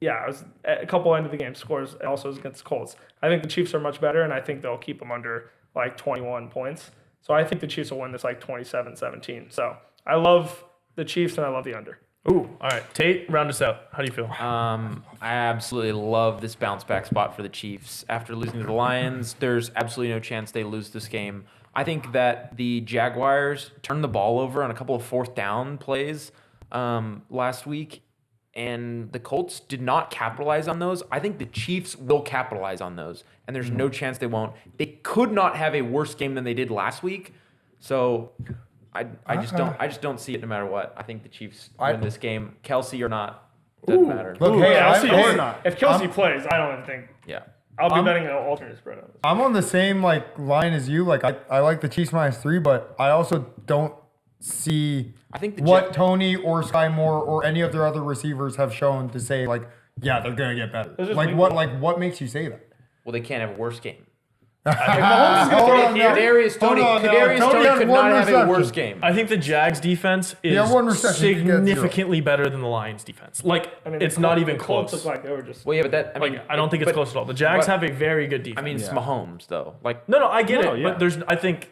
yeah, it was a couple end of the game scores also against the Colts. I think the Chiefs are much better, and I think they'll keep them under 21 points. So I think the Chiefs will win this 27-17. So I love the Chiefs, and I love the under. Ooh, all right. Tate, round us out. How do you feel? I absolutely love this bounce back spot for the Chiefs. After losing to the Lions, there's absolutely no chance they lose this game. I think that the Jaguars turned the ball over on a couple of 4th down plays last week, and the Colts did not capitalize on those. I think the Chiefs will capitalize on those, and there's no chance they won't. They could not have a worse game than they did last week. So I just don't see it no matter what. I think the Chiefs win this game. Kelce or not, Doesn't matter. Look, hey, Kelsey or hey, not. If Kelsey plays, I don't even think Yeah. I'll be betting an alternate spread on this. I'm on the same like line as you. Like I like the Chiefs -3, but I also don't see I think the what Tony or Sky Moore or any of their other receivers have shown to say like, yeah, they're gonna get better. just Like weak. what makes you say that? Well, they can't have a worse game. Hold on now. Kadarius Tony Hold on now. Kadarius Tony Tony had could one not have a reception. worse game. I think the Jags defense is Yeah, one reception, you can get 0. significantly better than the Lions defense. Like, I mean, it's the not Colts- even the Colts close. look like they were just. Well, yeah, but that I mean, Like, I don't think it's but- close at all. The Jags but- have a very good defense. I mean, it's Mahomes though. Like, no, I get No, it, yeah. but there's, I think,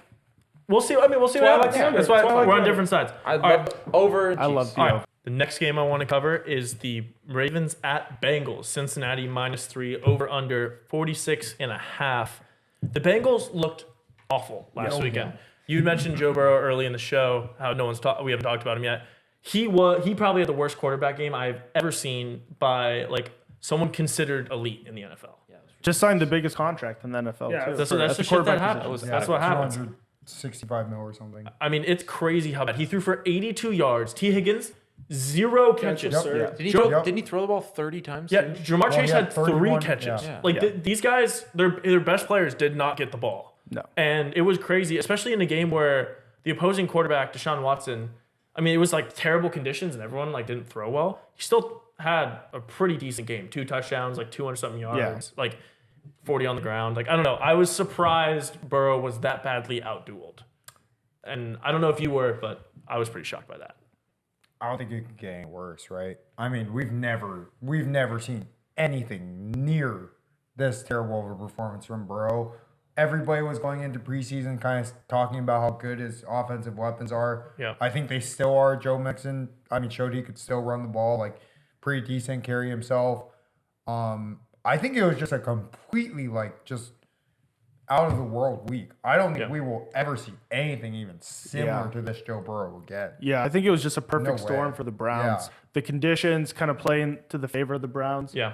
we'll see. I mean, we'll see That's why I what like happens. the under. That's why That's why I like we're the on under. different sides. I All right. love over. I love Chiefs. the All right. The next game I want to cover is the Ravens at Bengals. Cincinnati -3, over under 46.5. The Bengals looked awful last weekend. You mentioned Joe Burrow early in the show, how we haven't talked about him yet. He probably had the worst quarterback game I've ever seen by like someone considered elite in the NFL. Just signed the biggest contract in the NFL. Yeah, too. That's For- the at shit that quarterback happens. position. That's what happens. 265 mil or something. I mean, it's crazy how bad. He threw for 82 yards. T. Higgins, 0 catches. Yep. Sir. Didn't he throw the ball 30 times? Yeah, too? Jamar Chase he had had 3 31, catches. yeah. Like these guys, their best players did not get the ball. No. And it was crazy, especially in a game where the opposing quarterback, Deshaun Watson, I mean, it was like terrible conditions and everyone like didn't throw well. He still had a pretty decent game. 2 touchdowns, like 200-something yards, like 40 on the ground. Like, I don't know. I was surprised Burrow was that badly outdueled. And I don't know if you were, but I was pretty shocked by that. I don't think it could get any worse, right? I mean, we've never seen anything near this terrible of a performance from Burrow. Everybody was going into preseason kind of talking about how good his offensive weapons are. Yeah. I think they still are. Joe Mixon, showed he could still run the ball, like pretty decent, carry himself. I think it was just a completely like just out of the world week. I don't think we will ever see anything even similar to this Joe Burrow again. Yeah, I think it was just a perfect No storm way. for the Browns. Yeah. The conditions kind of playing to the favor of the Browns. Yeah.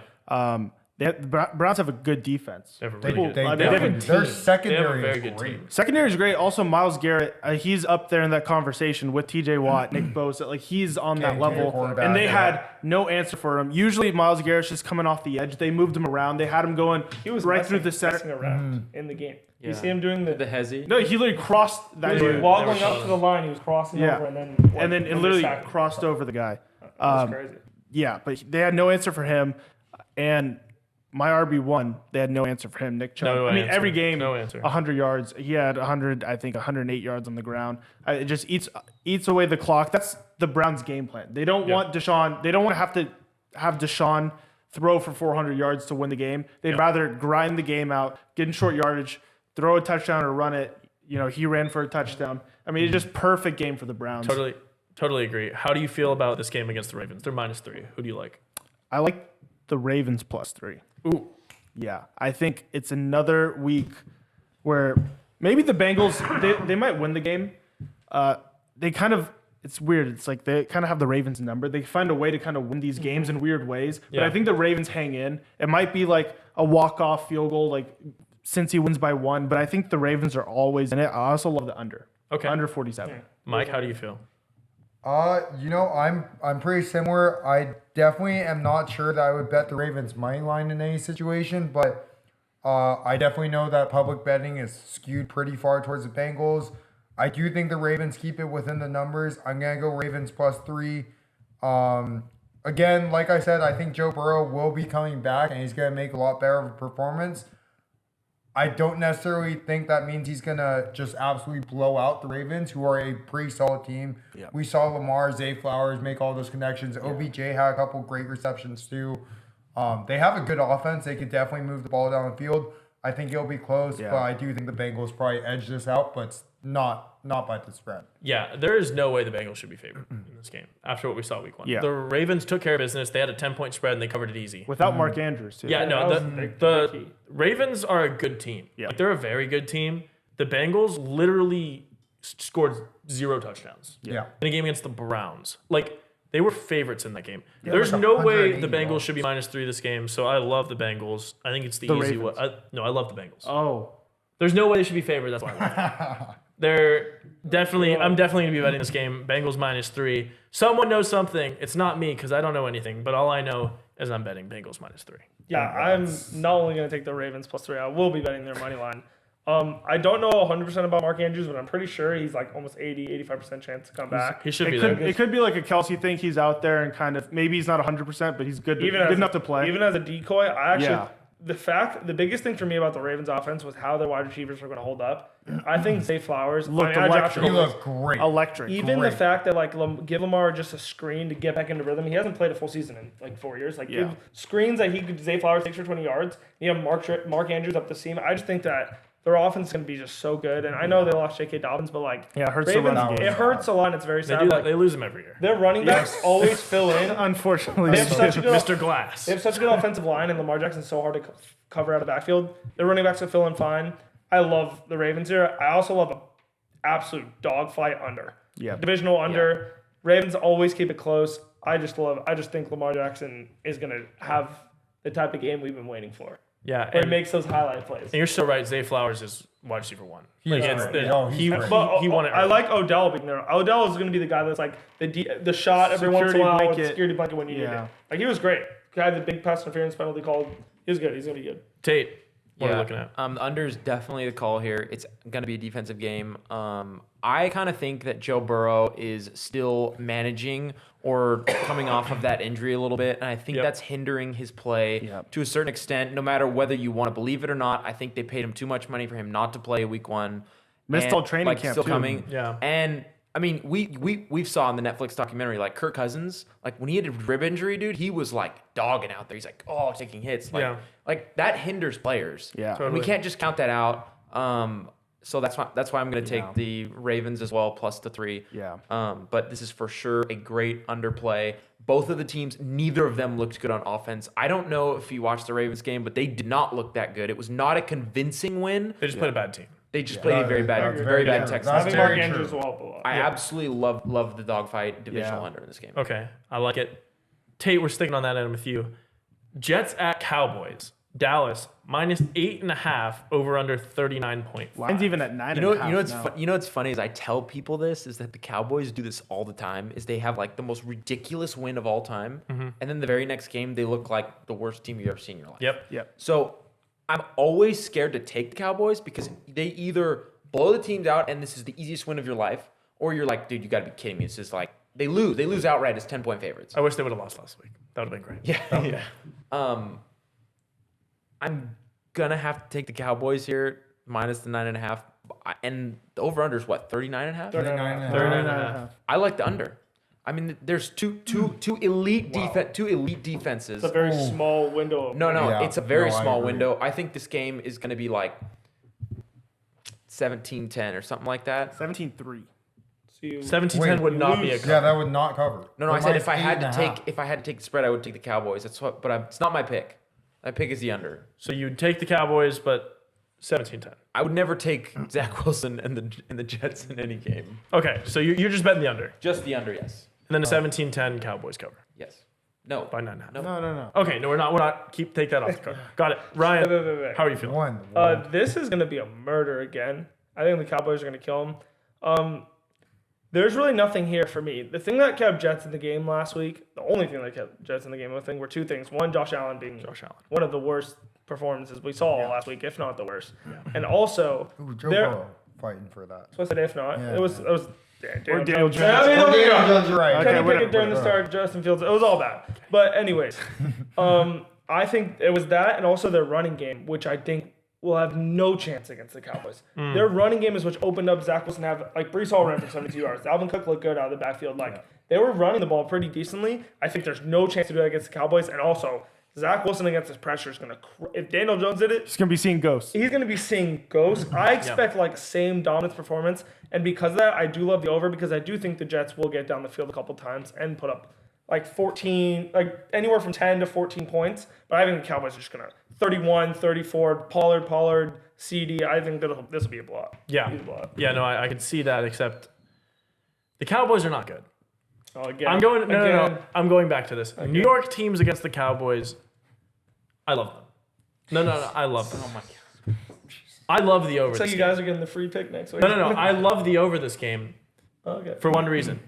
The Browns have a good defense. They have a They, really good- they, I mean, definitely- they have a their team. they have a secondary very is good great. team. Secondary is great. Also, Myles Garrett, he's up there in that conversation with TJ Watt, Nick Bosa. Like, he's on that King level. quarterback, And they yeah. had no answer for him. Usually, Myles Garrett's just coming off the edge. They moved him around. They had him going He was right messing, through the center. messing around in the game. You see him doing The the. hezzy. No, he literally crossed that He was dude. wobbling never up saw to the line. He was crossing Yeah. over and then. And then it literally crossed over the guy. That's crazy. Yeah, but they had no answer for him. And my RB1, they had no answer for him, Nick Chubb. No I mean, answer. every game, No answer. 100 yards. He had 108 yards on the ground. It just eats away the clock. That's the Browns' game plan. They don't want Deshaun. They don't want to have Deshaun throw for 400 yards to win the game. They'd rather grind the game out, get in short yardage, throw a touchdown or run it. You know, he ran for a touchdown. I mean, it's just perfect game for the Browns. Totally agree. How do you feel about this game against the Ravens? They're -3. Who do you like? I like the Ravens +3. Ooh. Yeah, I think it's another week where maybe the Bengals they might win the game. They kind of it's weird. It's like they kind of have the Ravens number. They find a way to kind of win these games in weird ways. But Yeah. I think the Ravens hang in. It might be like a walk-off field goal, like since he wins by 1. But I think the Ravens are always in it. I also love the under. Okay. Under 47. Mike, how do you feel? I'm pretty similar. I definitely am not sure that I would bet the Ravens money line in any situation, but I definitely know that public betting is skewed pretty far towards the Bengals. I do think the Ravens keep it within the numbers. I'm gonna go Ravens +3. Again, like I said, I think Joe Burrow will be coming back and he's gonna make a lot better of a performance. I don't necessarily think that means he's going to just absolutely blow out the Ravens, who are a pretty solid team. Yeah. We saw Lamar, Zay Flowers make all those connections. OBJ had a couple great receptions too. They have a good offense. They could definitely move the ball down the field. I think it'll be close, but I do think the Bengals probably edge this out, but not by the spread. Yeah, there is no way the Bengals should be favored in this game after what we saw week 1. Yeah. The Ravens took care of business. They had a 10-point spread and they covered it easy. Without Mark Andrews, too. Yeah, no, that was the key. Ravens are a good team. Yeah. Like, they're a very good team. The Bengals literally scored 0 touchdowns Yeah. in a game against the Browns. Like, they were favorites in that game. Yeah, There's like no way 180 the Bengals yards. should be -3 this game, so I love the Bengals. I think it's the The easy way. Ravens. I love the Bengals. Oh. There's no way they should be favored. That's why I love them. They're definitely. I'm definitely gonna be betting this game. Bengals -3. Someone knows something. It's not me because I don't know anything. But all I know is I'm betting Bengals -3. Yeah, I'm not only going to take the Ravens +3, I will be betting their money line. I don't know 100% about Mark Andrews, but I'm pretty sure he's like almost 85% chance to come back. He should It be could, there. it could be like a Kelsey thing. He's out there and kind of maybe he's not 100%, but he's good enough to play. Even as a decoy, I actually Yeah. the biggest thing for me about the Ravens offense was how their wide receivers were going to hold up. I think Zay Flowers Looked I electric. He looked great. Electric. even the fact that like give Lamar just a screen to get back into rhythm. He hasn't played a full season in like 4 years. Like give screens that Zay Flowers takes for 20 yards. You have Mark Andrews up the seam. I just think that their offense is going to be just so good. And I know they lost J.K. Dobbins, but like Yeah, it hurts the Ravens, run game. it hurts a lot. And it's very They sad. do that. Like, They lose him every year. their running backs always fill in. Unfortunately, They have such a good Mr. Glass. They have such a good offensive line, and Lamar Jackson's so hard to cover out of the backfield. Their running backs will fill in fine. I love the Ravens here. I also love an absolute dogfight under. Yeah. Divisional under. Ravens always keep it close. I just think Lamar Jackson is going to have the type of game we've been waiting for. Yeah, Where he and makes those highlight plays. you're so right. Zay Flowers is wide receiver 1. He Like, is it's great. the- Oh, he's he great. he won it. I early. like Odell being there. Odell is going to be the guy that's like the shot every once in a Security while, with blanket. security blanket when you need Yeah. it. Like he was great. Guy had the big pass interference penalty called. He was good. He's going to be good. Tate. What are we looking at? The under is definitely the call here. It's going to be a defensive game. I kind of think that Joe Burrow is still managing or coming off of that injury a little bit, and I think that's hindering his play to a certain extent. No matter whether you want to believe it or not, I think they paid him too much money for him not to play Week 1. Missed And, all training like, camp, still too. coming. Yeah. And I mean, we saw in the Netflix documentary, like Kirk Cousins, like when he had a rib injury, dude, he was like dogging out there. He's like, taking hits. Like, like that hinders players. Yeah. And we can't just count that out. So that's why I'm going to take the Ravens as well, plus the 3. Yeah. But this is for sure a great underplay. Both of the teams, neither of them looked good on offense. I don't know if you watched the Ravens game, but they did not look that good. It was not a convincing win. They just played a bad team. They just played a very bad true. Texans That's I think team. Mark very Andrews true. will help a lot. I absolutely love the dogfight divisional Yeah. under in this game. Okay, I like it. Tate, we're sticking on that end with you. Jets at Cowboys. Dallas -8.5 over under 39.5. Line's even at 9. You know what's funny is I tell people this is that the Cowboys do this all the time. Is they have like the most ridiculous win of all time, and then the very next game they look like the worst team you've ever seen in your life. Yep. So I'm always scared to take the Cowboys because they either blow the teams out and this is the easiest win of your life, or you're like, dude, you got to be kidding me. It's just like they lose outright as 10-point favorites. I wish they would have lost last week. That would have been great. Yeah. I'm gonna have to take the Cowboys here minus the 9.5, and the over under is what 39.5. 39.5. I like the under. I mean, there's two elite defenses. It's a very small window. No, Yeah. it's a very No, I small agree. window. I think this game is going to be like 17-10 or something like that. 17-3. 17-10 would not be a Yeah, that would not cover. No, I But said if I minus had to 8.5. take the spread, I would take the Cowboys. It's not my pick. My pick is the under. So you'd take the Cowboys, but 17-10. I would never take Zach Wilson and the Jets in any game. Okay, so you're just betting the under. Just the under, yes. And then a 17-10 Cowboys cover Yes. No. by 9.5. No. Okay, no, we're not. Take that off the card. Got it. Ryan, Wait. how are you feeling? One. This is going to be a murder again. I think the Cowboys are going to kill him. There's really nothing here for me. The thing that kept Jets in the game last week, the only thing that kept Jets in the game, I think, were two things. One, Josh Allen being one of the worst performances we saw last week, if not the worst. And also, Ooh, Joe Burrow fighting for that. So I said if not. Yeah. It was Daniel Jones. I mean, Daniel Jones, you're right. Kenny Okay, Pickett during the start, Justin Fields. It was all bad. But anyways, I think it was that and also their running game, which I think will have no chance against the Cowboys. Their running game is which opened up Zach Wilson to have, like, Brees Hall ran for 72 yards. Alvin Cook looked good out of the backfield. Like, they were running the ball pretty decently. I think there's no chance to do that against the Cowboys. And also, Zach Wilson against his pressure is going to, if Daniel Jones did it, He's going to be seeing ghosts. he's going to be seeing ghosts. I expect like same dominance performance, and because of that, I do love the over because I do think the Jets will get down the field a couple times and put up like 14, like anywhere from 10 to 14 points. But I think the Cowboys are just going to 31, 34, Pollard, CD. I think this will be a blowout. Yeah. Be a blowout. Yeah, no, I could see that, except the Cowboys are not good. Oh, again, I'm going. No. again. I'm going back to this. New York teams against the Cowboys. I love them. No. I love them. Oh my god. I love the over. So this you game. guys are getting the free pick next week. No. I love the over this game Okay. for one reason.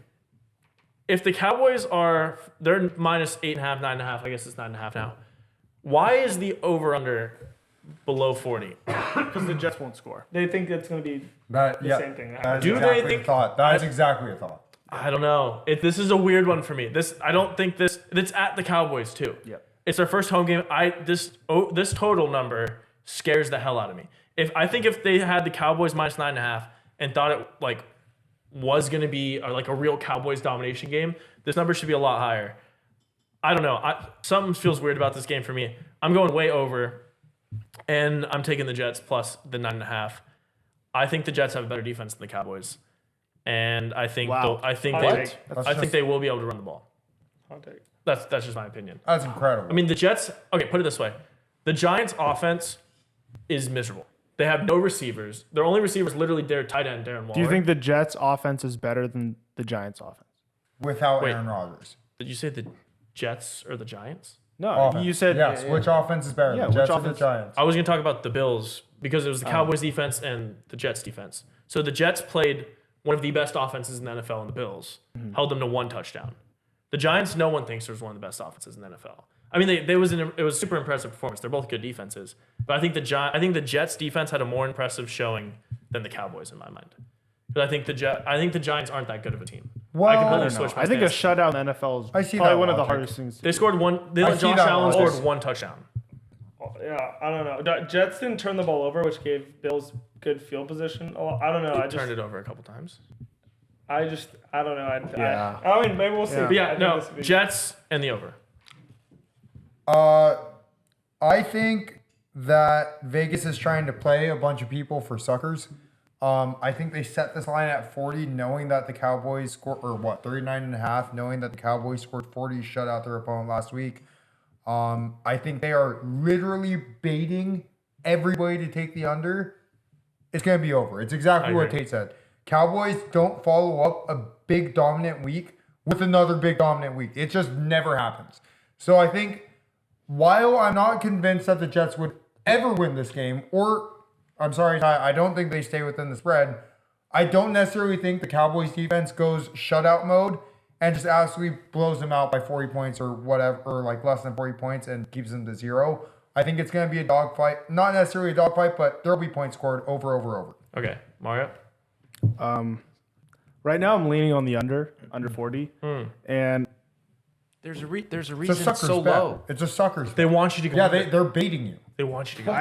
If the Cowboys they're minus 8.5, 9.5. I guess it's 9.5 now. Why is the over under below 40? Because the Jets won't score. They think it's going to be That, the same thing. That is Do they exactly think- a thought. That is exactly a thought. I don't know. This is a weird one for me. I don't think it's at the Cowboys too. Yep. It's their first home game. This total number scares the hell out of me. If they had the Cowboys minus 9.5 and thought it like was gonna be like a real Cowboys domination game, this number should be a lot higher. I don't know. Something feels weird about this game for me. I'm going way over, and I'm taking the Jets plus the 9.5. I think the Jets have a better defense than the Cowboys, and I think Wow. I think Hot they take. I think they will be able to run the ball. Hot take. That's just my opinion. That's incredible. I mean, the Jets. Okay, put it this way: the Giants' offense is miserable. They have no receivers. Their only receiver is literally their tight end, Darren Waller. Do you think the Jets' offense is better than the Giants' offense? without Wait. Aaron Rodgers. Did you say the Jets or the Giants? No, Offense. you said yes. Which offense is better? Yeah, the Jets which or the offense- Giants? I was going to talk about the Bills because it was the Cowboys defense and the Jets defense. So the Jets played one of the best offenses in the NFL, and the Bills held them to 1 touchdown. The Giants, no one thinks there's one of the best offenses in the NFL. I mean, it was a super impressive performance. They're both good defenses, but I think the Jets defense had a more impressive showing than the Cowboys in my mind. But I think the Giants aren't that good of a team. Well, I I completely don't switched my I think a stance. shutout in the NFL is I see probably that one of the logic. hardest things. They scored one. I Josh see that Allen logic. scored 1 touchdown. Yeah, I don't know. Jets didn't turn the ball over, which gave Bills good field position. I don't know. They turned it over a couple times. I don't know. Yeah. I mean, maybe we'll see. Yeah. But yeah, I think no, this would be- Jets and the over. I think that Vegas is trying to play a bunch of people for suckers. I think they set this line at 40, knowing that the Cowboys scored, 39.5, knowing that the Cowboys scored 40, shut out their opponent last week. I think they are literally baiting everybody to take the under. It's going to be over. It's exactly what agree. Tate said. Cowboys don't follow up a big dominant week with another big dominant week. It just never happens. So I think while I'm not convinced that the Jets would ever win this game, or I'm sorry, Ty, I don't think they stay within the spread. I don't necessarily think the Cowboys defense goes shutout mode and just absolutely blows them out by 40 points or whatever, or like less than 40 points and keeps them to 0. I think it's going to be a dogfight. Not necessarily a dogfight, but there'll be points scored over. Okay, Mario. Right now, I'm leaning on the under 40, and There's a reason It's a it's sucker's so bet. low. It's a sucker's They bet. want you to go. Yeah, under. they're baiting you. They want you to go.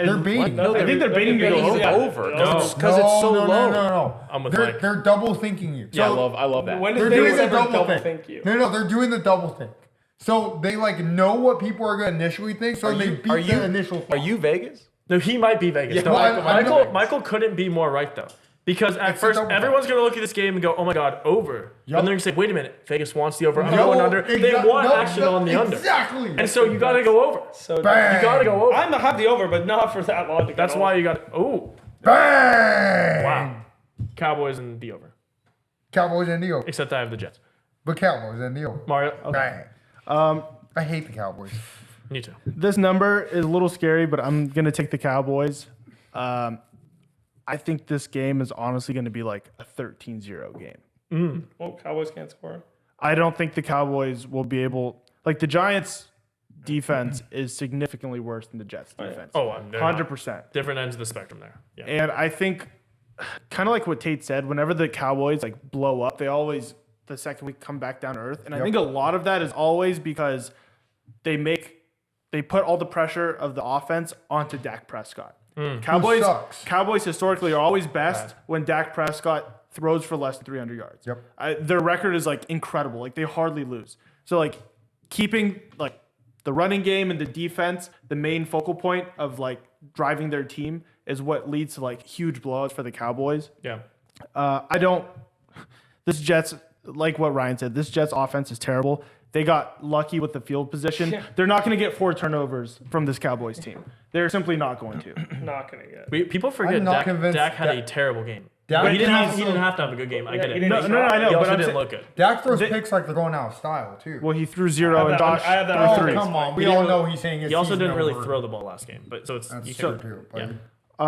They're baiting you. No, I think they're baiting to go baiting over. you. No. Because it's so low. No. I'm with they're, Mike. they're double thinking you. Yeah, So I love that. When they're does doing Vegas the ever double double think. think you? No, they're doing the double think. So they like know what people are going to initially think, so they beat the initial thought. Are you Vegas? No, he might be Vegas. No, well, I'm Vegas. Michael couldn't be more right though. Because at It's a first, double everyone's going to look at this game and go, oh my God, over. Yup. And they're going to say, wait a minute, Vegas wants the over. I'm No, going under. They want action on the under. Exactly. And so you got to go over. So Bang. You got to go over. I'm have the over, but not for that logic. That's at all. why you got to. Oh, Bang! wow. Cowboys and the over. Cowboys and the over. Except I have the Jets. But Cowboys and the over. Mario? Bang. I hate the Cowboys. Me too. this number is a little scary, but I'm gonna take the Cowboys. I think this game is honestly going to be like a 13-0 game. Well, Cowboys can't score. I don't think the Cowboys will be able. Like the Giants' defense is significantly worse than the Jets' defense. Oh, they're not. 100%. Different ends of the spectrum there. Yeah. And I think, kind of like what Tate said, whenever the Cowboys like blow up, they always the second week come back down to earth. And I think a lot of that is always because they put all the pressure of the offense onto Dak Prescott. Who sucks. Cowboys historically are always best when Dak Prescott throws for less than 300 yards. Yep. Their record is like incredible. Like they hardly lose. So like keeping like the running game and the defense, the main focal point of like driving their team is what leads to like huge blowouts for the Cowboys. Yeah. This Jets, like what Ryan said, this Jets offense is terrible. They got lucky with the field position. Yeah. They're not going to get 4 turnovers from this Cowboys team. They're simply not going to. Not gonna get. People forget I'm not Dak, convinced Dak had a that- terrible game. Dak But he didn't also- have to have a good game. I get it. he didn't- No, I know. He but also I'm didn't saying- look good. Dak throws picks like they're going out of style, too. Well, he threw 0 and that- Dosh I have that threw on 3. Come on. We He all didn't know really- he's saying his He also season didn't really over. throw the ball last game. But so it's That's you true, can, too. yeah.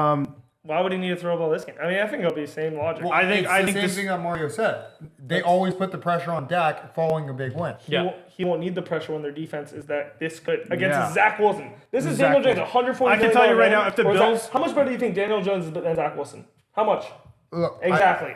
Why would he need to throw the ball this game? I mean, I think it'll be the same logic. Well, I think the same this. thing that Mario said. They always put the pressure on Dak following a big win. He won't need the pressure when their defense is that this good against Yeah. Zach Wilson. This is Zach Daniel Jones, Wilson. 140. I can tell you right now, if the Bills- how much better do you think Daniel Jones is than Zach Wilson? How much? Look, Exactly.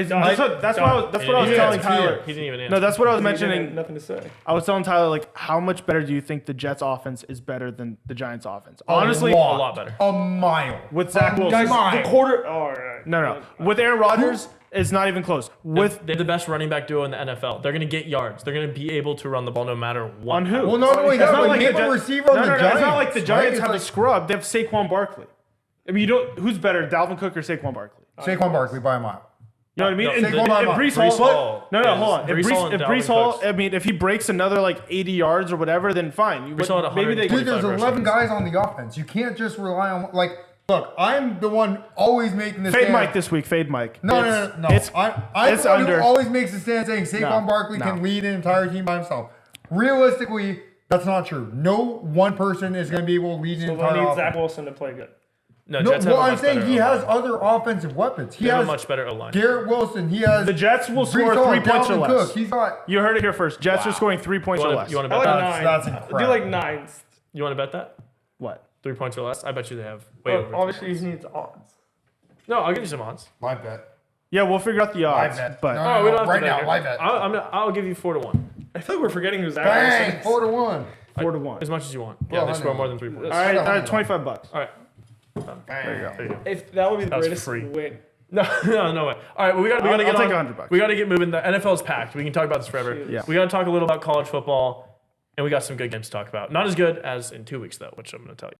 Done. That's what I was telling Tyler. He didn't even answer. No, that's what I was He didn't have mentioning. Nothing to say. I was telling Tyler, like, how much better do you think the Jets offense is better than the Giants offense? Honestly, a lot better. A mile. with Zach Wilson. Guys, the quarter. Oh, all right. No. With Aaron Rodgers, it's not even close. They're the best running back duo in the NFL. They're going to get yards. They're going to be able to run the ball no matter what. On who? Well, not only It's that, not but like name the a Gi- receiver on the No, Giants. it's not like the Giants right? have a It's scrub. They have Saquon Barkley. I mean, who's better, Dalvin Cook or Saquon Barkley? like Saquon Barkley by a mile. You know what I mean? No, And Saquon by a mile. Brees Brees Hall. Hall No, is- hold on. If Brees Hall and Brees Dalvin Hall, Cooks. I mean, if he breaks another like 80 yards or whatever, then fine. Brees Hall had Maybe they. 120. Dude, there's 11 guys on the offense. You can't just rely on, like, look, I'm the one always making this Fade stand. Mike this week. Fade Mike. No. It's I'm it's the one under. who always makes the stand saying Saquon No, Barkley no. can lead an entire team by himself. Realistically, that's not true. No one person is going to be able to lead an So entire they'll need offense. Zach Wilson to play good. No, No, Jets have well, a I'm much saying better he O-line. has other offensive weapons. He They have has a much better O-line. Garrett Wilson. He has The Jets will Brees score Hall, 3 points or Dalvin less. Cook. He's got. You heard it here first. Jets are scoring 3 points or less. You want to I bet like that? That's nine. incredible. Do like nines. You want to bet that? What? 3 points or less? I bet you they have way But over. obviously, he needs odds. No, I'll give you some odds. My bet. Yeah, we'll figure out the My odds. bet. But No, Oh, we don't have right to bet now. here. My bet. I'll give you 4-1. I feel like we're forgetting who Zach Bang! Wilson is. 4-1. 4-1. As much as you want. Well, Yeah, they I score know. more than 3 points. All right, $25. All right. There you go. There you go. If that would be the That was greatest free. win. No way. All right, well, we got to I'll get take on. $100. We got to get moving. The NFL's packed. We can talk about this forever. Yeah. We got to talk a little about college football, and we got some good games to talk about. Not as good as in 2 weeks though, which I'm going to tell you.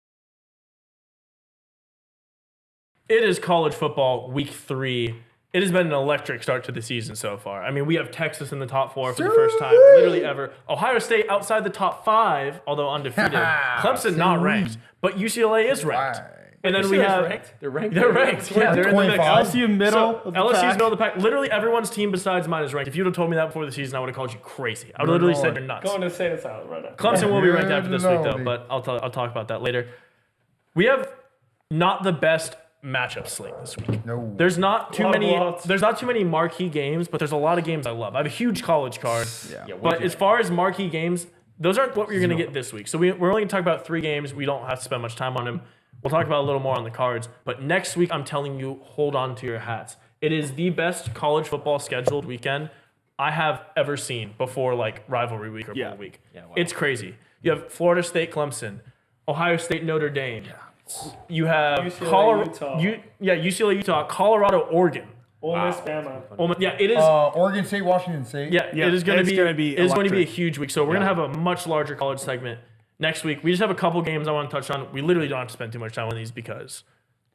It is college football week 3. It has been an electric start to the season so far. I mean, we have Texas in the top 4 for the first time, literally ever. Ohio State outside the top 5, although undefeated. Clemson not ranked, but UCLA is ranked. And then we have They're ranked. They're ranked. Yeah, they're in the mix. 25. LSU middle. So, of the LSU's pack. middle of the pack. Literally everyone's team besides mine is ranked. If you'd have told me that before the season, I would have called you crazy. I would have literally said you're nuts. Going to say this out right now. Clemson will be ranked after this week though, Lordy. but I'll talk about that later. We have not the best matchup slate this week. No. There's not too Lot of many. lots. There's not too many marquee games, but there's a lot of games I love. I have a huge college card. Yeah. But as far as marquee games, those aren't what we're going to get this week. So we're only going to talk about 3 games. We don't have to spend much time on them. We'll talk about a little more on the cards. But next week, I'm telling you, hold on to your hats. It is the best college football scheduled weekend I have ever seen before, like rivalry week or bowl week. Yeah, wow. It's crazy. You have Florida State, Clemson, Ohio State, Notre Dame. You have UCLA, Utah. UCLA, Utah, Colorado, Oregon. Ole Miss, Bama. Yeah, it is. Oregon State, Washington State. Yeah, Yeah, it is going it's to gonna be It is going to be a electric. huge week. So we're going to have a much larger college segment next week. We just have a couple games I want to touch on. We literally don't have to spend too much time on these because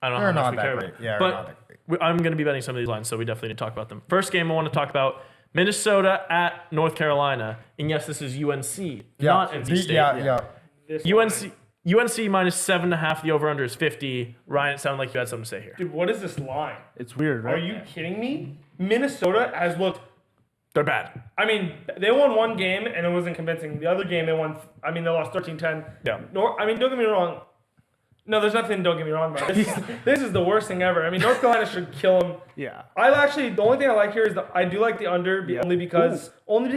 I don't know They're how much not we that care great. about. Yeah, they're but not that great. I'm going to be betting some of these lines, so we definitely need to talk about them. First game I want to talk about: Minnesota at North Carolina, and yes, this is UNC, not NC State. Yeah. This UNC minus 7.5. The over/under is 50. Ryan, it sounded like you had something to say here. Dude, what is this line? It's weird, right? Are you kidding me? Minnesota has looked. They're bad. I mean, they won one game and it wasn't convincing. The other game they won. I mean, they lost 13-10. Yeah. I mean, don't get me wrong. No, there's nothing. Don't get me wrong about it. This is the worst thing ever. I mean, North Carolina should kill them. Yeah. I actually the only thing I like here is that I do like the under only because North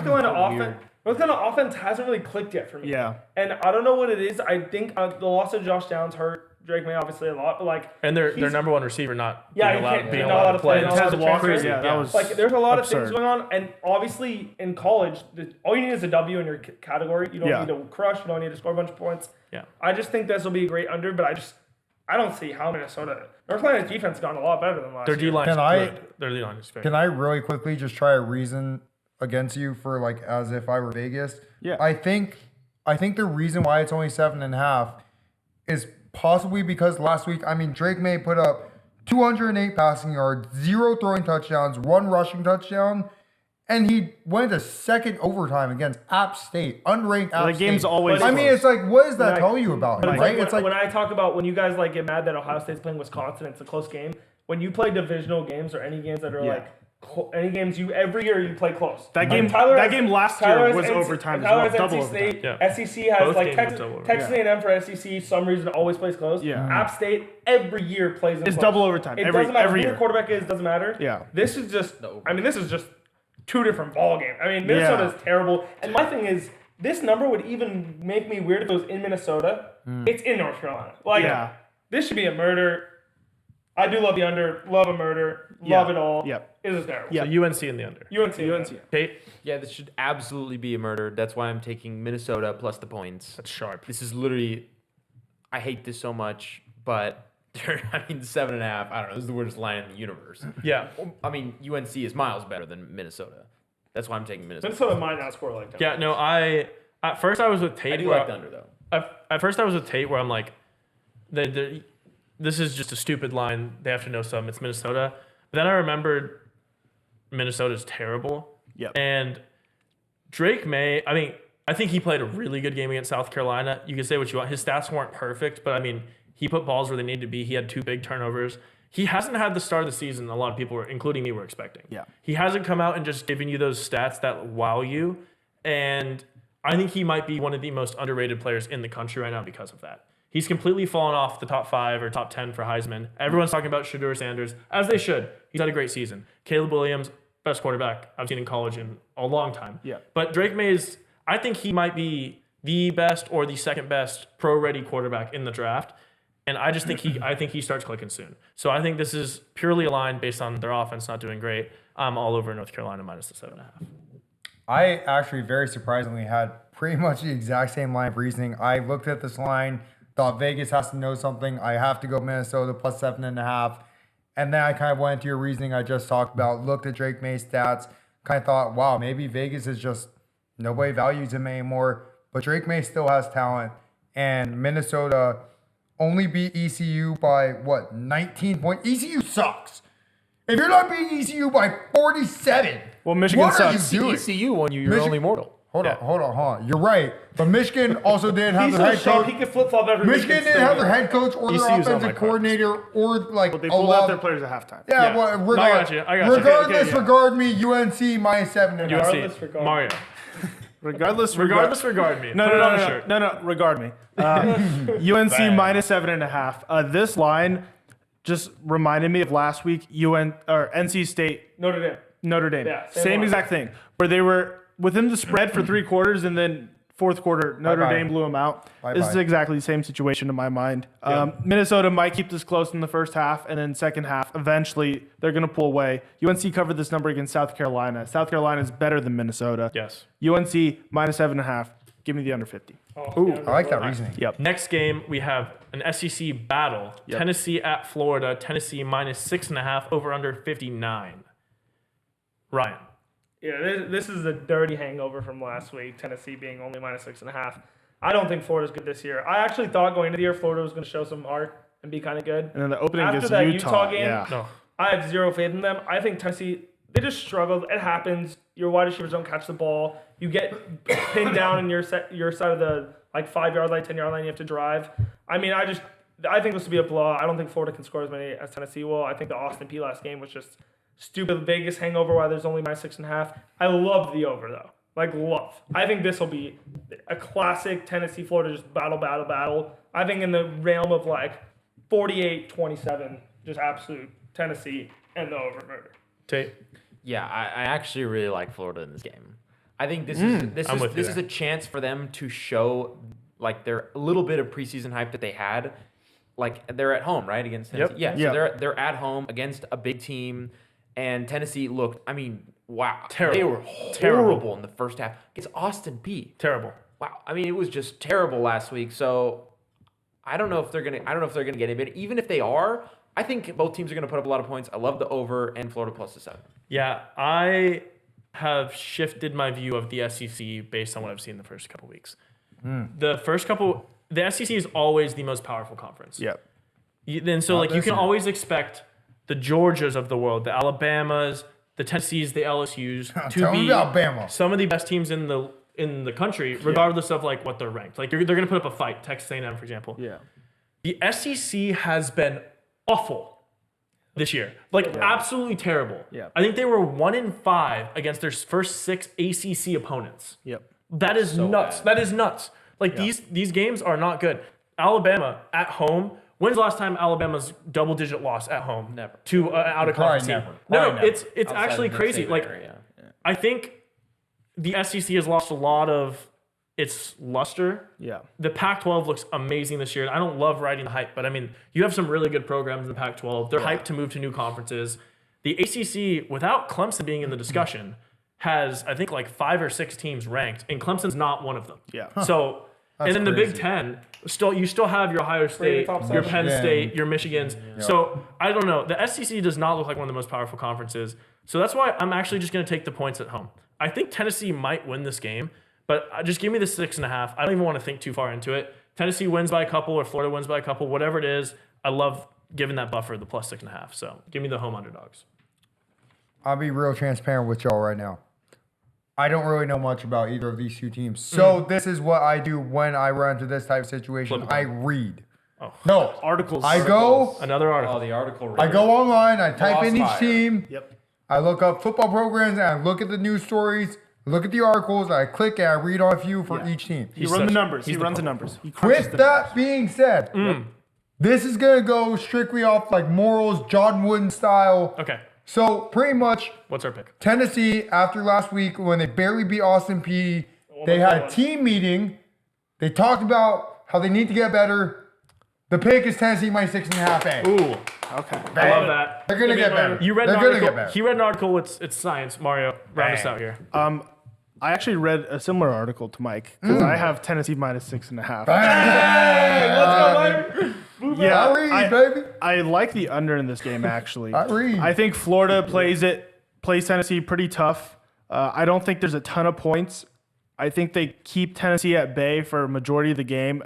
Carolina offense hasn't really clicked yet for me. Yeah. And I don't know what it is. I think the loss of Josh Downs hurt Drake May obviously a lot, but like And their he's- number 1 receiver not Yeah, being he allowed, can't- being not allowed to play. not It's allowed to crazy. transfer. Yeah, that was like there's a lot of things absurd. going on, and obviously in college, all you need is a W in your category. You don't Yeah. need to crush. You don't need to score a bunch of points. Yeah. I just think this will be a great under, but I don't see how North Carolina's defense has gotten a lot better than last Their year. D-line is Can I- good. Their D-line is very Can I really quickly just try a reason against you for like as if I were Vegas? Yeah. I think the reason why it's only 7.5 is possibly because last week, I mean, Drake May put up 208 passing yards, 0 throwing touchdowns, 1 rushing touchdown, and he went to second overtime against App State, unranked App The State. game's always I mean, close. it's like, what does that Right. tell you about him, But right? it's It's like like, when I talk about when you guys like get mad that Ohio State's playing Wisconsin, it's a close game. When you play divisional games or any games that are Yeah. like any games every year you play close. That Like, game last Tyler year has was NC overtime as Tyler well, has double NC overtime. State. Yeah. SEC has Both like games Texas, were double Texas A&M for SEC. Some reason always plays close. Yeah. App State every year plays. It's close. double overtime It every doesn't matter every who year. your quarterback is. Doesn't matter. Yeah. This is just. I mean, this is just two different ball games. I mean, Minnesota is terrible. And my thing is, this number would even make me weird if it was in Minnesota. It's in North Carolina. Like, Yeah. this should be a murder. I do love the under. Love a murder. Love Yeah. it all. Yep. It is terrible. Yeah. So UNC in the under. UNC. Tate? Yeah, this should absolutely be a murder. That's why I'm taking Minnesota plus the points. That's sharp. This is literally, I hate this so much, but I mean, 7.5. I don't know. This is the weirdest line in the universe. Yeah. I mean, UNC is miles better than Minnesota. That's why I'm taking Minnesota. Minnesota might not score like that. Yeah, no, at first I was with Tate. I do where like the under though. At first I was with Tate where I'm like, this is just a stupid line. They have to know something. It's Minnesota. But then I remembered Minnesota's terrible. Yep. And Drake May, I mean, I think he played a really good game against South Carolina. You can say what you want. His stats weren't perfect, but I mean, he put balls where they needed to be. He had 2 big turnovers. He hasn't had the start of the season a lot of people, were, including me, were expecting. Yeah. He hasn't come out and just given you those stats that wow you. And I think he might be one of the most underrated players in the country right now because of that. He's completely fallen off the top 5 or top 10 for Heisman. Everyone's talking about Shedeur Sanders, as they should. He's had a great season. Caleb Williams, best quarterback I've seen in college in a long time. Yeah. But Drake May I think he might be the best or the second best pro-ready quarterback in the draft. And I just think I think he starts clicking soon. So I think this is purely aligned based on their offense not doing great. I'm all over North Carolina minus the 7.5. I actually very surprisingly had pretty much the exact same line of reasoning. I looked at this line, thought Vegas has to know something. I have to go Minnesota plus 7.5. And then I kind of went into your reasoning I just talked about, looked at Drake May's stats, kind of thought, wow, maybe Vegas is just nobody values him anymore. But Drake May still has talent. And Minnesota only beat ECU by, 19 points? ECU sucks. If you're not beating ECU by 47, Well, Michigan what are sucks. you doing? ECU won you. You're Michi- only mortal. Hold on. You're right. But Michigan also didn't have He's their so head sharp. coach. He could flip flop every week. Michigan and didn't still have their win. head coach or their ECU's on my offensive cards. coordinator or like But they a pulled lot. out their players at halftime. Yeah, Yeah. well, No, I got you. regardless, Okay, yeah. regard me. UNC minus 7.5. Regardless, regard. Mario. Regardless, Regard me. No, Put it on a no, shirt. no, regard me. UNC minus 7.5. This line just reminded me of last week. NC State, Notre Dame. Yeah, same same line. exact thing. Where they were within the spread for 3 quarters, and then fourth quarter Notre Bye-bye. Dame blew them out. This is Bye-bye. exactly the same situation in my mind. Minnesota might keep this close in the first half, and then second half, eventually they're going to pull away. UNC covered this number against South Carolina. South Carolina is better than Minnesota. Yes. UNC minus 7.5. Give me the under 50. Ooh, I like that reasoning. Yep. Next game, we have an SEC battle. Yep. Tennessee at Florida. Tennessee minus 6.5 over under 59. Ryan. Yeah, this is a dirty hangover from last week. Tennessee being only minus 6.5. I don't think Florida's good this year. I actually thought going into the year Florida was going to show some heart and be kind of good. And then the opening After against that Utah. Utah game, Yeah. No. I have zero faith in them. I think Tennessee, they just struggled. It happens. Your wide receivers don't catch the ball. You get pinned down in your side of the 5-yard line, 10-yard line. You have to drive. I mean, I think this will be a blowout. I don't think Florida can score as many as Tennessee will. I think the Austin Peay last game was just stupid Vegas hangover why there's only minus 6.5. I love the over though. Love. I think this will be a classic Tennessee Florida just battle. I think in the realm of 48-27, just absolute Tennessee and the over murder. Tate. Yeah, I actually really like Florida in this game. I think this is a chance for them to show their a little bit of preseason hype that they had. They're at home, right, against Tennessee. Yep. Yeah, so they're at home against a big team, and Tennessee looked. I mean, wow, Terrible. They were horrible in the first half. It's Austin Peay. Terrible. Wow, I mean, it was just terrible last week. So I don't know if they're gonna get any better. Even if they are, I think both teams are gonna put up a lot of points. I love the over and Florida plus the 7. Yeah, I have shifted my view of the SEC based on what I've seen the first couple weeks. The SEC is always the most powerful conference. Yep. You can always expect the Georgias of the world, the Alabamas, the Tennessees, the LSUs to Tell me be about Bama. some of the best teams in the country, regardless of what they're ranked. They're going to put up a fight. Texas A&M, for example. Yeah. The SEC has been awful this year. Like absolutely terrible. Yeah. I think they were 1-5 against their first 6 ACC opponents. Yep. That is nuts. bad. That is nuts. Like these games are not good. Alabama at home. When's the last time Alabama's double-digit loss at home? Never. To out of conference team. never. No, Probably it's Outside actually of the crazy. same Like area. I think the SEC has lost a lot of its luster. Yeah. The Pac-12 looks amazing this year. I don't love riding the hype, but I mean, you have some really good programs in the Pac-12. They're hyped to move to new conferences. The ACC, without Clemson being in the discussion, has I think like 5 or 6 teams ranked, and Clemson's not one of them. Yeah. So, and then the Big crazy. Ten, you still have your Ohio State, top your 7. Penn Yeah. State, your Michigans. So I don't know. The SEC does not look like one of the most powerful conferences. So that's why I'm actually just going to take the points at home. I think Tennessee might win this game, but just give me the 6.5. I don't even want to think too far into it. Tennessee wins by a couple or Florida wins by a couple, whatever it is. I love giving that buffer the plus 6.5. So give me the home underdogs. I'll be real transparent with y'all right now. I don't really know much about either of these two teams. So this is what I do when I run into this type of situation. Flip it. I read. Oh. No. Articles. I go Another article. Oh, the article. I go online, I type in each Fire. team. Yep. I look up football programs and I look at the news stories, look at the articles, I click and I read on a few for each team. He runs the numbers. He he's the runs the pro. numbers. He crunches With the that being said, this is going to go strictly off like morals, John Wooden style. Okay. So pretty much What's our pick? Tennessee, after last week when they barely beat Austin Peay, they had a team meeting. They talked about how they need to get better. The pick is Tennessee minus 6.5. Ooh, Okay. I love that. They're going to get better. You read They're an going to article. get better. He read an article. It's science. Mario, round us Bang. out here. I actually read a similar article to Mike because I have Tennessee minus 6.5. Yeah, I read, baby. I like the under in this game actually. I read. I think Florida plays Tennessee pretty tough. I don't think there's a ton of points. I think they keep Tennessee at bay for a majority of the game.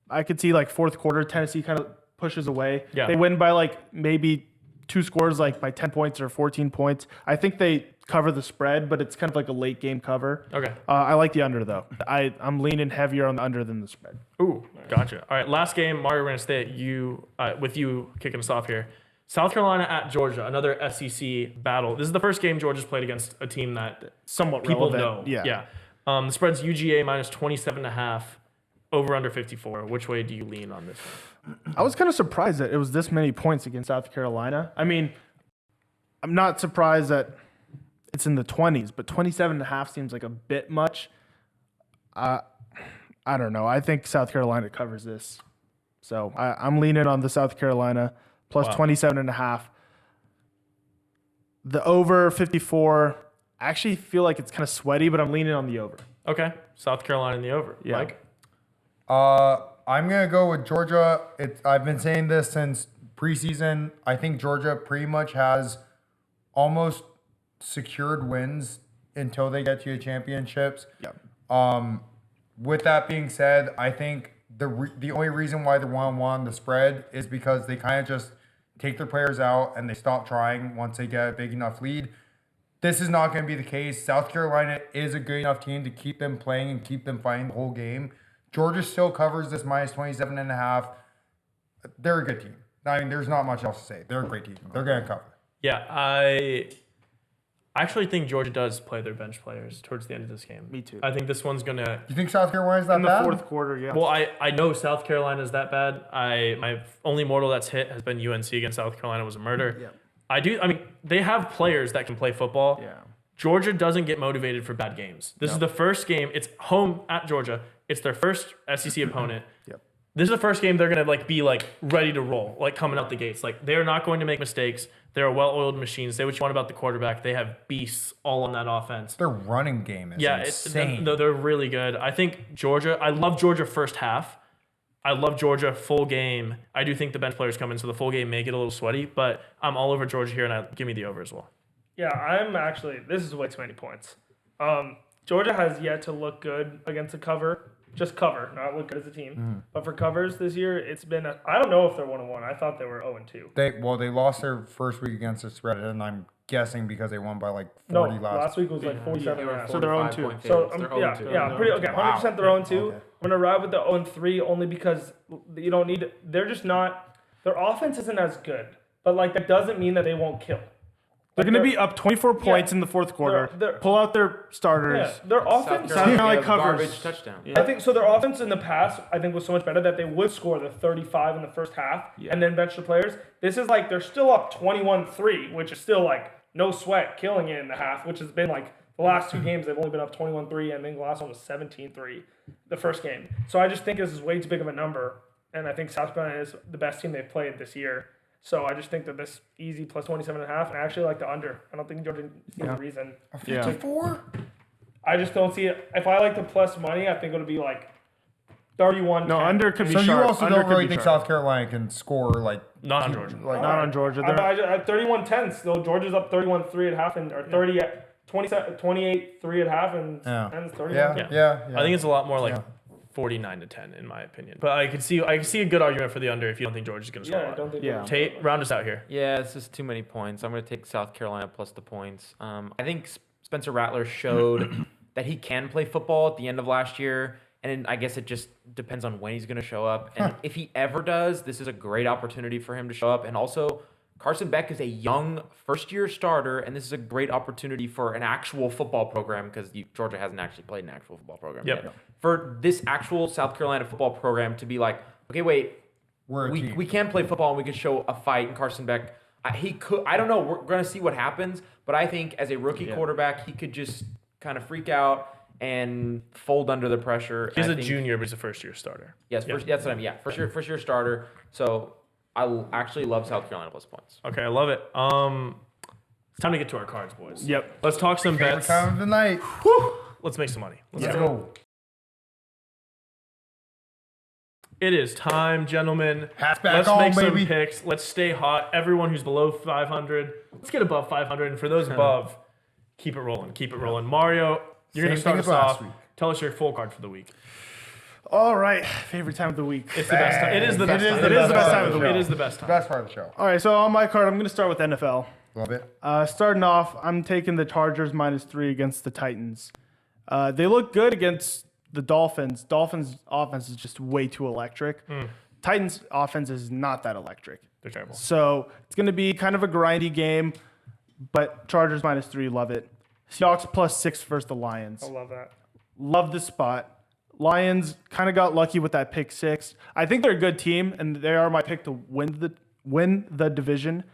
I could see like fourth quarter Tennessee kind of pushes away. Yeah. They win by like maybe 2 scores, like by 10 points or 14 points. I think they cover the spread, but it's kind of like a late game cover. Okay. I like the under though. I'm leaning heavier on the under than the spread. Ooh, gotcha. All right, last game, Mario, we're going to stay at you, with you kicking us off here. South Carolina at Georgia, another SEC battle. This is the first game Georgia's played against a team that Somewhat people relevant. know. Yeah. The spread's UGA minus 27.5, over under 54. Which way do you lean on this one? I was kind of surprised that it was this many points against South Carolina. I mean, I'm not surprised that it's in the 20s, but 27.5 seems like a bit much. I don't know. I think South Carolina covers this. So I'm leaning on the South Carolina plus 27.5. The over 54, I actually feel like it's kind of sweaty, but I'm leaning on the over. Okay, South Carolina in the over. Yeah. Mike? I'm going to go with Georgia. I've been saying this since preseason. I think Georgia pretty much has almost secured wins until they get to the championships. Yeah. With that being said, I think the only reason why they're 1-1 the spread is because they kind of just take their players out and they stop trying once they get a big enough lead. This is not going to be the case. South Carolina is a good enough team to keep them playing and keep them fighting the whole game. Georgia still covers this minus 27.5. They're a good team. I mean, there's not much else to say. They're a great team. They're going to cover. Yeah, I actually think Georgia does play their bench players towards the end of this game. Me too. I think this one's going to... You think South Carolina's that In the bad? fourth quarter, yeah. Well, I know South Carolina is that bad. My only mortal that's hit has been UNC against South Carolina was a murder. Yeah. I mean, they have players that can play football. Yeah. Georgia doesn't get motivated for bad games. This is the first game. It's home at Georgia. It's their first SEC opponent. Yep. This is the first game they're gonna be ready to roll, coming out the gates. They're not going to make mistakes. They're a well-oiled machine. Say what you want about the quarterback. They have beasts all on that offense. Their running game is insane. They're really good. I think Georgia. I love Georgia first half. I love Georgia full game. I do think the bench players come in, so the full game may get a little sweaty. But I'm all over Georgia here, and give me the over as well. Yeah, this is way too many points. Georgia has yet to look good against a cover. Just cover, not look good as a team. But for covers this year, it's been, I don't know if they're 1-1. I thought they were 0-2. They lost their first week against the spread, and I'm guessing because they won by 40 No, last. last week was 47 and a half. So they're 0-2. So yeah, pretty okay. 100% they're 0-2. Okay. I'm gonna ride with the 0-3 only because you don't need. They're just not. Their offense isn't as good. but like that doesn't mean that they won't kill. They're going to be up 24 points Yeah. in the fourth quarter. They're- Pull out their starters. Yeah, their offense. Carolina Carolina covers. garbage touchdown. I think so. Their offense in the past, I think, was so much better that they would score the 35 in the first half and then bench the players. This is like they're still up 21-3, which is still like no sweat, killing it in the half, which has been like the last 2 games they've only been up 21-3, and then the last one was 17-3, the first game. So I just think this is way too big of a number, and I think South Carolina is the best team they've played this year. So I just think that this easy plus 27.5, and I actually like the under. I don't think Georgia sees a reason. 54? I just don't see it. If I like the plus money, I think it'll be like 31. No, under could be So sharp. you also Under don't could really be think sharp. South Carolina can score like Not on Georgia. like Not on Georgia. They're, I 31-10 still. Georgia's up 31-3 at half, and or 28-3 at half, and Yeah. ends 31. yeah. I think it's a lot more like 49-10 in my opinion. But I could see a good argument for the under if you don't think Georgia's going to score a I lot. don't think. Yeah. Tate, round us out here. Yeah, it's just too many points. I'm going to take South Carolina plus the points. I think Spencer Rattler showed that he can play football at the end of last year, and I guess it just depends on when he's going to show up. And if he ever does, this is a great opportunity for him to show up. And also, Carson Beck is a young first-year starter, and this is a great opportunity for an actual football program because Georgia hasn't actually played an actual football program Yep. yet. For this actual South Carolina football program to be like, okay, wait, We're a we team. can play football and we can show a fight. And Carson Beck, he could. I don't know. We're going to see what happens, but I think as a rookie quarterback, he could just kind of freak out and fold under the pressure. He's And a I think- junior, but he's a first-year starter. Yes, that's what I mean. Yeah, first year starter. So I actually love South Carolina plus points. Okay, I love it. It's time to get to our cards, boys. Yep. Let's talk some Favorite bets. time of the night. Let's make some money. Let's go. It is time, gentlemen. Hats back Let's on, make some baby. picks. Let's stay hot. Everyone who's below 500, let's get above 500. And for those above, keep it rolling. Keep it rolling. Mario, you're going to Same start thing us as last off. week. Tell us your full card for the week. All right. Favorite time of the week. It's the best time. It is the best time. It is the best time of the show. week. It is the best time. Best part of the show. All right. So on my card, I'm going to start with NFL. Love it. Starting off, I'm taking the Chargers -3 against the Titans. They look good against the Dolphins. Dolphins' offense is just way too electric. Titans' offense is not that electric. They're terrible. So it's going to be kind of a grindy game, but Chargers -3, love it. Seahawks +6 versus the Lions. I love that. Love the spot. Lions kind of got lucky with that pick 6. I think they're a good team, and they are my pick to win the division.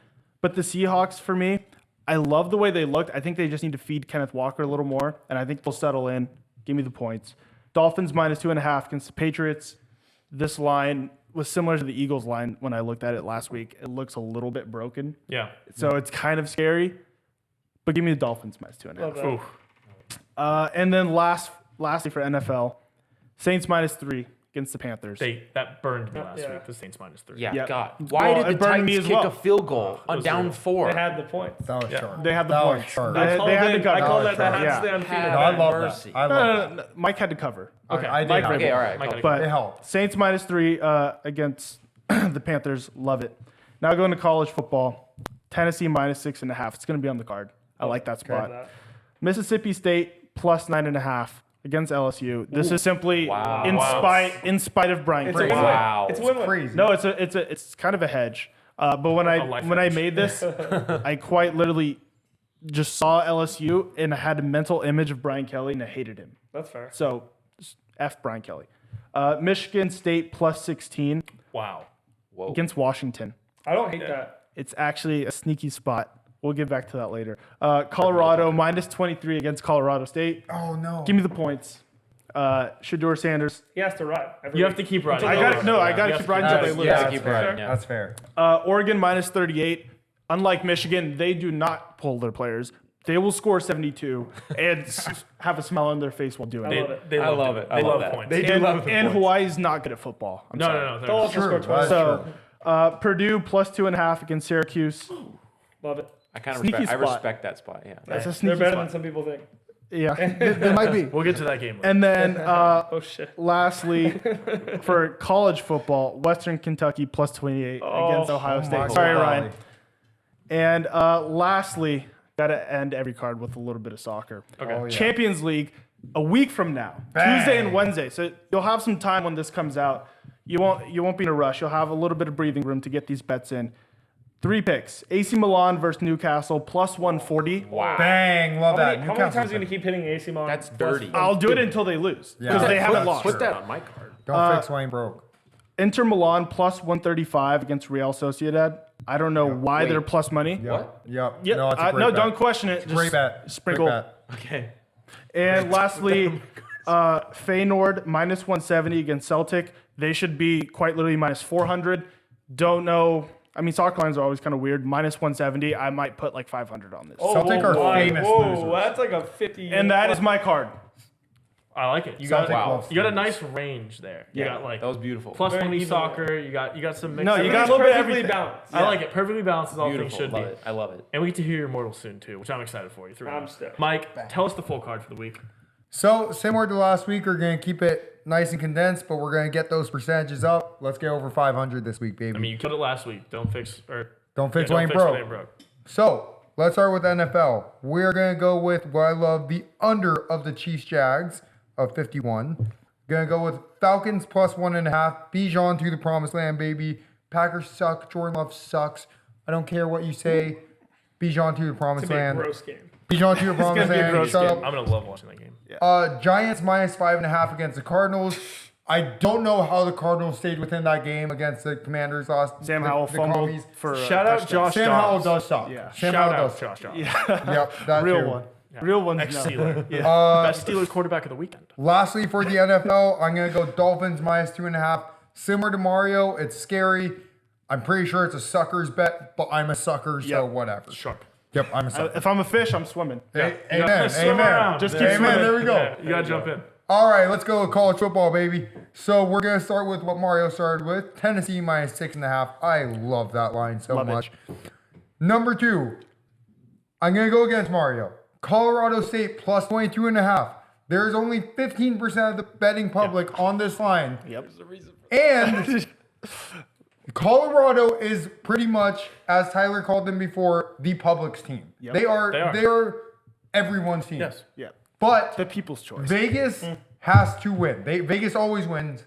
But the Seahawks, for me, I love the way they looked. I think they just need to feed Kenneth Walker a little more, and I think they'll settle in. Give me the points. Dolphins -2.5 against the Patriots. This line was similar to the Eagles line when I looked at it last week. It looks a little bit broken, Yeah. so it's kind of scary. But give me the Dolphins -2.5. Love that. Oof. And then lastly for NFL, Saints -3 against the Panthers. That burned me last Yeah. week. The Saints -3. Yeah, Yep. God. Why Well, did it the burned me Titans as kick well. a field goal on those down are- 4? They had the points. That was sharp. They had the that points. Was sharp. They I had to cover. call That that the was hands sharp. stay undefeated. No, I love mercy. that. I love No. Mike had to cover. Okay. I did. Mike I Vrabel. did. Okay, all right. Mike go. had But It helped. Saints -3 against the Panthers. Love it. Now going to college football. Tennessee -6.5. It's going to be on the card. I like that spot. That. Mississippi State +9.5 against LSU. This is simply Wow. in spite of Brian. It's a Crazy. win-win. Wow. It's a win-win. Crazy. No, it's kind of a hedge. But when life I hedge. made this, I quite literally just saw LSU and I had a mental image of Brian Kelly and I hated him. That's fair. So just F Brian Kelly. Michigan State +16 Wow. Whoa. against Washington. I don't hate that. It's actually a sneaky spot. We'll get back to that later. Colorado -23 against Colorado State. Oh no. Give me the points. Shador Sanders. He has to ride. every You have to week. keep riding. I got to You keep have riding to until they lose. Yeah, to that's keep fair. riding, yeah. That's fair. Oregon -38. Unlike Michigan, they do not pull their players. They will score 72 and have a smile on their face while doing I it. love it. They I love it. I They love love that. points. They do love the And points. Hawaii's not good at football. I'm No, sorry. no, no. They'll They're also score True. twice. That's true. So Purdue +2.5 against Syracuse. Love it. I kind of Sneaky respect. I spot. respect that spot. Yeah. That's a They're sneaky better than spot. some people think. Yeah, they might be. We'll get to that game later. And then Oh shit. lastly, for college football, Western Kentucky +28 against Ohio State. my Sorry, God. Ryan. And lastly, gotta end every card with a little bit of soccer. Okay. Oh, yeah. Champions League a week from now, Bang. Tuesday and Wednesday. So you'll have some time when this comes out. You won't be in a rush. You'll have a little bit of breathing room to get these bets in. 3 picks. AC Milan versus Newcastle, plus 140. Wow. Bang, love that. How many times are you going to keep hitting AC Milan? That's dirty. I'll do it until they lose because Yeah. they haven't That's lost. true. Put that on my card. Don't fix Wayne broke. Inter Milan plus 135 against Real Sociedad. I don't know why Wait. they're plus money. Yep. Yep. Yeah, No, it's a great no, bet. don't question it. Just Great bet. sprinkle. Great bet. Okay. And lastly, Feyenoord minus 170 against Celtic. They should be quite literally minus 400. Don't know. I mean, soccer lines are always kind of weird. Minus 170. I might put like 500 on this. Celtic are famous losers. That's like a 50. And that is my card. I like it. You Celtic got loves you got a losers. nice range there. You got like That was beautiful. plus Very money even. soccer. You got some mix. No, you got a It's little bit of perfectly everything. balanced. I like it. Perfectly balanced as all things Beautiful. should be. Love it. I love it. And we get to hear your Immortal soon too, which I'm excited for. You threw it I'm out. stoked. Mike, tell us the full card for the week. So, similar to last week, we're going to keep it nice and condensed, but we're going to get those percentages up. Let's get over 500 this week, baby. I mean, you killed it last week. Don't fix Wayne don't broke. Wayne broke. So, let's start with NFL. We're going to go with what I love, the under of the Chiefs Jags of 51. Going to go with Falcons plus 1.5. Bijan to the promised land, baby. Packers suck. Jordan Love sucks. I don't care what you say. Bijan to the promised It's going to be a land. gross game. Bijan to the promised be a land. gross Shut game. up. I'm gonna love watching that game. Giants minus 5.5 against the Cardinals. I don't know how the Cardinals stayed within that game against the Commanders last. Sam the, Howell the fumbled commies. for a Shout out touchdown. Josh Sam Howell Dobbs. does suck. Yeah. Sam Shout Howell out does. Josh Dobbs. Yep, that Real too. one. Real ones. Ex-Steeler. Yeah. Best Steelers quarterback of the weekend. Lastly, for the NFL, I'm gonna go Dolphins minus 2.5. Similar to Mario, it's scary. I'm pretty sure it's a sucker's bet, but I'm a sucker, so Yep. whatever. Shark. Yep, I'm a sucker. If I'm a fish, I'm swimming. Amen. Swim Amen. around. Just keep Amen. swimming. There we go. Yeah, you gotta jump in. All right, let's go with college football, baby. So we're gonna start with what Mario started with: Tennessee minus 6.5. I love that line so Love it. much. Number 2, I'm gonna go against Mario. Colorado State plus 22.5. There's only 15% of the betting public on this line. Yep. And Colorado is pretty much, as Tyler called them before, the public's team. Yep. They are. They are. They are everyone's team. Yes. Yeah. But The people's choice. Vegas has to win. Vegas always wins,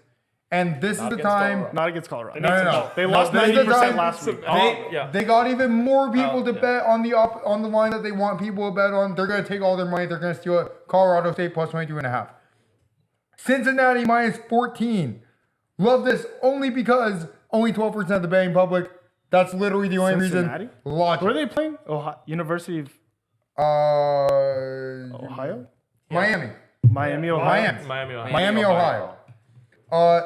and this is the against time. Colorado. Not against Colorado. No. They lost This is the 90% time- last week. They got even more people to yeah. bet on the line that they want people to bet on. They're gonna take all their money. They're gonna steal it. Colorado State plus 22.5. Cincinnati minus 14. Love this only because only 12% of the betting public. That's literally the only Cincinnati? reason. Logic. Where are they playing? University of Ohio? Miami. Miami, Ohio. Miami, Ohio. Miami, Ohio.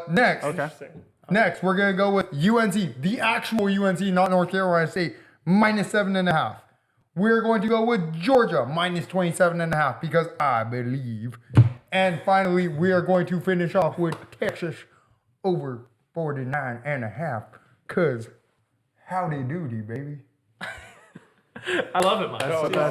Next. Okay. Next, we're gonna go with UNC, the actual UNC, not North Carolina State, minus 7.5. We're going to go with Georgia, minus 27.5, because I believe. And finally, we are going to finish off with Texas over 49.5, because howdy doody, baby. I love it, Mike.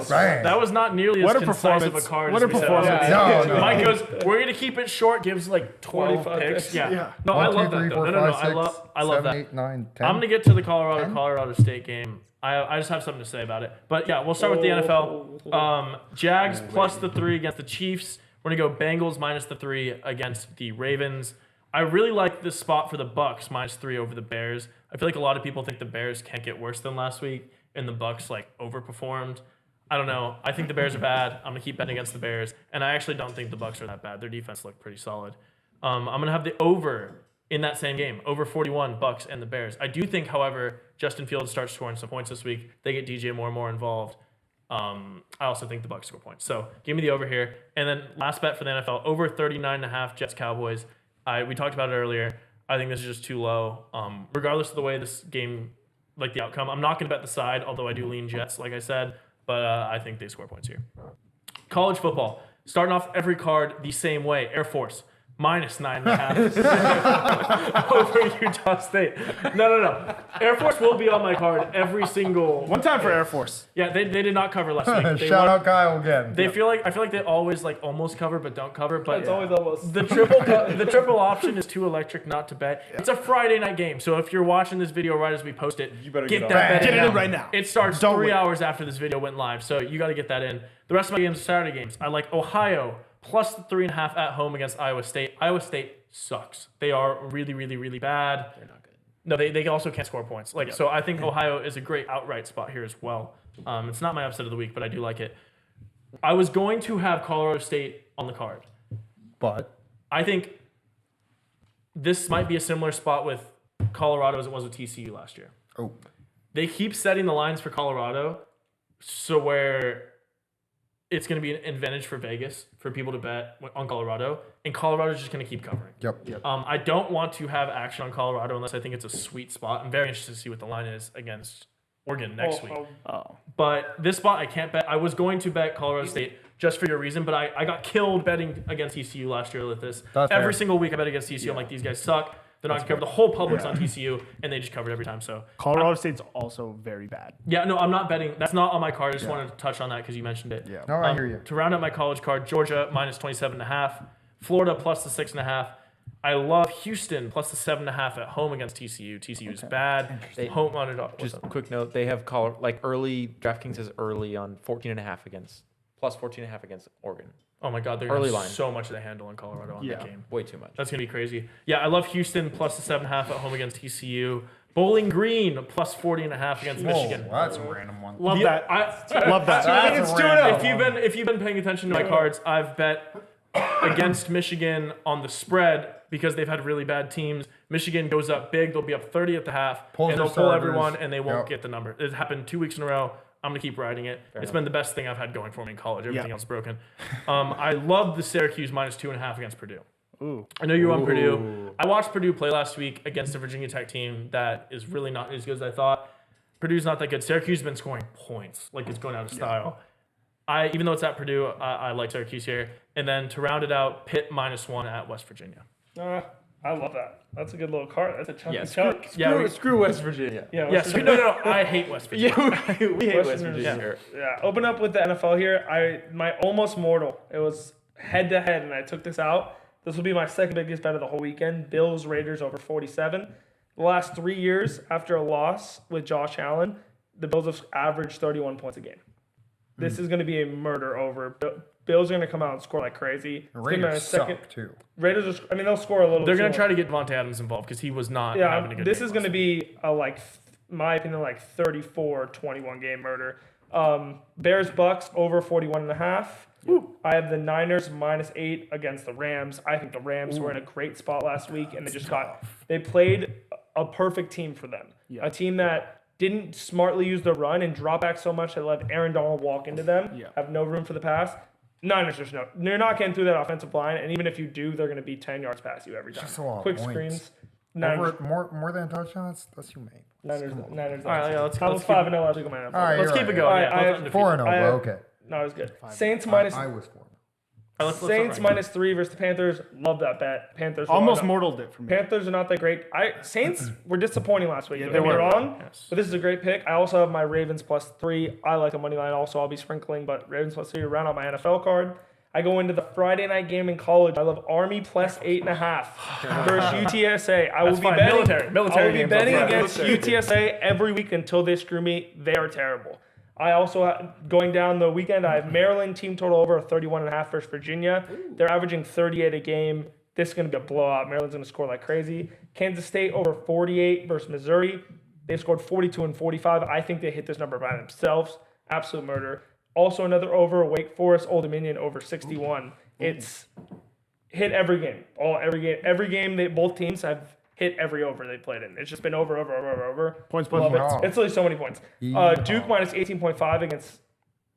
Bang. That was not nearly as What a concise of a performance. card What as a we said. performance. No. Mike goes, we're going to keep it short, gives like 12 25 picks. picks. Yeah. Yeah. No, I 1, love 2, 3, that, 4, though. No, 5, I 6, love 7, that. 8, 9, 10. I'm going to get to the Colorado State game. I just have something to say about it. But yeah, we'll start with the NFL. Jags plus the 3 against the Chiefs. We're going to go Bengals minus the 3 against the Ravens. I really like this spot for the Bucks minus 3 over the Bears. I feel like a lot of people think the Bears can't get worse than last week, and the Bucks like overperformed. I don't know. I think the Bears are bad. I'm gonna keep betting against the Bears, and I actually don't think the Bucks are that bad. Their defense looked pretty solid. I'm gonna have the over in that same game, over 41 Bucks and the Bears. I do think, however, Justin Fields starts scoring some points this week. They get DJ Moore more involved. I also think the Bucks score points. So give me the over here. And then last bet for the NFL, over 39.5 Jets Cowboys. We talked about it earlier. I think this is just too low. Regardless of the way this game, like the outcome, I'm not gonna bet the side, although I do lean Jets, like I said. But I think they score points here. College football. Starting off every card the same way. Air Force, minus 9.5 over Utah State. No. Air Force will be on my card every single. One time for Air Force. Yeah, they did not cover last week. They Shout won- out Kyle again. I feel like they always like almost cover but don't cover. But It's always almost. the triple option is too electric not to bet. It's a Friday night game, so if you're watching this video right as we post it, you better get get that on. bet Get it in in right now. It starts Don't 3 wait. hours after this video went live, so you got to get that in. The rest of my games are Saturday games. I like Ohio plus the 3.5 at home against Iowa State. Iowa State sucks. They are really, really, really bad. They're not good. No, they also can't score points. So I think Ohio is a great outright spot here as well. It's not my upset of the week, but I do like it. I was going to have Colorado State on the card. But I think this might be a similar spot with Colorado as it was with TCU last year. They keep setting the lines for Colorado so where it's going to be an advantage for Vegas for people to bet on Colorado, and Colorado's just going to keep covering. Yep. I don't want to have action on Colorado unless I think it's a sweet spot. I'm very interested to see what the line is against Oregon next week. But this spot I can't bet. I was going to bet Colorado State just for your reason, but I got killed betting against TCU last year with this. Every single week I bet against TCU. I'm like, these guys suck. They're not going to cover. The whole public's on TCU, and they just covered every time. So Colorado State's also very bad. yeah, no, I'm not betting. That's not on my card. I just wanted to touch on that because you mentioned it. Yeah. No, I hear you. To round out my college card, Georgia minus 27.5, Florida plus the 6.5. I love Houston plus the 7.5 at home against TCU. TCU is bad. Home underdog. Just a quick note: they have early. DraftKings has early on 14.5 against plus 14.5 against Oregon. Oh my God, they're Early going to line. so much of the handle on Colorado on that game. Way too much. That's going to be crazy. Yeah, I love Houston plus the 7.5 at home against TCU. Bowling Green plus 40.5 against Michigan. That's a random one. Love Yeah, that. Love that. That's a random If you've been paying attention to my cards, I've bet against Michigan on the spread because they've had really bad teams. Michigan goes up big; they'll be up 30 at the half, Pulls and they'll their pull starters. everyone, and they won't Yep. get the number. It happened 2 weeks in a row. I'm gonna keep riding it. It's been the best thing I've had going for me in college. Everything else broken. I love the Syracuse minus 2.5 against Purdue. Ooh. I know you're on Purdue. I watched Purdue play last week against a Virginia Tech team that is really not as good as I thought. Purdue's not that good. Syracuse has been scoring points, like it's going out of style. Even though it's at Purdue, I like Syracuse here. And then to round it out, Pitt minus 1 at West Virginia. I love that. That's a good little card. That's a chunky Yeah, chunk. Screw West Virginia. Yeah, Yes, no, I hate West Virginia. We hate West Virginia. Virginia. Yeah, open up with the NFL here. My almost mortal. It was head to head, and I took this out. This will be my second biggest bet of the whole weekend. Bills Raiders over 47. The last 3 years after a loss with Josh Allen, the Bills have averaged 31 points a game. This is going to be a murder over. Bills are going to come out and score like crazy. The Raiders suck too. Raiders, they'll score a little. They're going to try to get Devontae Adams involved because he was not having a good this game is going to last be my opinion, 34-21 game murder. Bears Bucks over 41.5. I have the Niners minus 8 against the Rams. I think the Rams were in a great spot last week, and they played a perfect team for them. A team that didn't smartly use the run and drop back so much that let Aaron Donald walk into them, have no room for the pass. Niners, they're not getting through that offensive line, and even if you do, they're going to be 10 yards past you every time. Just a lot of Quick points. screens. Niners. More than a touchdown. That's humane. Niners. All right, yeah, let's I was keep 5-0 last week on my NFL. All right, Let's keep it going. All right, Yeah, I both have undefeated. 4-0, but okay. No, it was good. Saints minus I was 4. All right, let's Saints start right. minus 3 versus the Panthers. Love that bet. Panthers were Almost on- mortaled it for me. Panthers are not that great. Saints were disappointing last week. Don't they get me were. wrong, Yes. but this is a great pick. I also have my Ravens plus 3. I like the money line. Also, I'll be sprinkling, but Ravens plus 3 to round out my NFL card. I go into the Friday night game in college. I love Army plus 8.5 versus UTSA. I will That's be fine. betting. Military I will be games betting on Friday. against UTSA every week until they screw me. They are terrible. I also, going down the weekend, I have Maryland team total over 31.5 versus Virginia. They're averaging 38 a game. This is going to be a blowout. Maryland's going to score like crazy. Kansas State over 48 versus Missouri. They've scored 42 and 45. I think they hit this number by themselves. Absolute murder. Also another over, Wake Forest, Old Dominion over 61. It's hit every game. Every game both teams have hit every over they played in. It's just been over. Points. Love it. Wow. It's literally so many points. Duke minus 18.5 against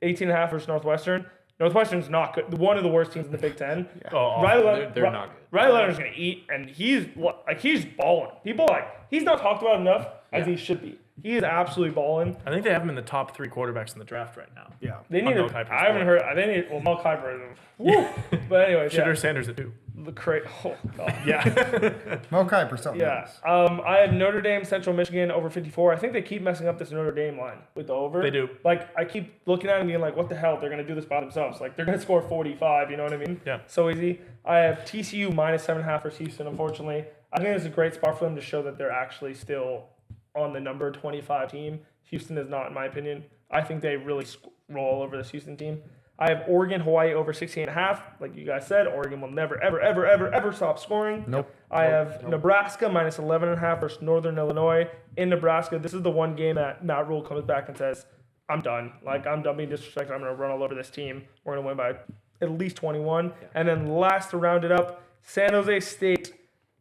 18.5 versus Northwestern. Northwestern's not good. One of the worst teams in the Big Ten. They're not good. Riley Leonard's gonna eat, and he's balling. People he's not talked about enough as he should be. He is absolutely balling. I think they have him in the top 3 quarterbacks in the draft right now. Yeah. They need. Mel Kiper's I haven't boy. heard. They need. Well, Mel Kiper. Woo. But anyways, Shitter Sanders at 2. The oh god. Mo Kiper, something Yeah. else. I have Notre Dame, Central Michigan over 54. I think they keep messing up this Notre Dame line with the over. They do. I keep looking at it and being like, what the hell? They're going to do this by themselves. They're going to score 45. You know what I mean? Yeah. So easy. I have TCU minus 7.5 for Houston, unfortunately. I think it's a great spot for them to show that they're actually still on the number 25 team. Houston is not, in my opinion. I think they really roll over this Houston team. I have Oregon, Hawaii over 16.5. Like you guys said, Oregon will never, ever, ever, ever, ever stop scoring. Nope. I have Nebraska minus 11.5 versus Northern Illinois in Nebraska. This is the one game that Matt Rule comes back and says, I'm done. Like, I'm done being disrespected. I'm going to run all over this team. We're going to win by at least 21. And then last to round it up, San Jose State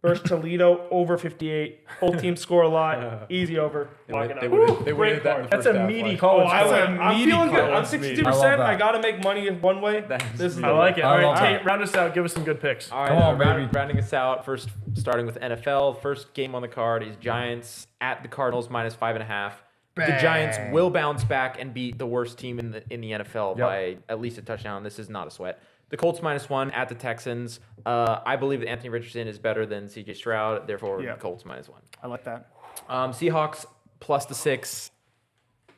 versus Toledo over 58. Both teams score a lot. Easy over. Lock it up. They would have that in the That's first a half, meaty like- college. I'm feeling good. I'm That's 62%. I love that. I got to make money one way. This is I like it. All love right, that. Tate, round us out. Give us some good picks. All right, Come on, baby. rounding us out. First, starting with NFL. First game on the card is Giants at the Cardinals minus 5.5. The Bang. Giants will bounce back and beat the worst team in the NFL Yep. by at least a touchdown. This is not a sweat. The Colts -1 at the Texans. I believe that Anthony Richardson is better than C.J. Stroud. Therefore, Yeah. Colts -1. I like that. Seahawks +6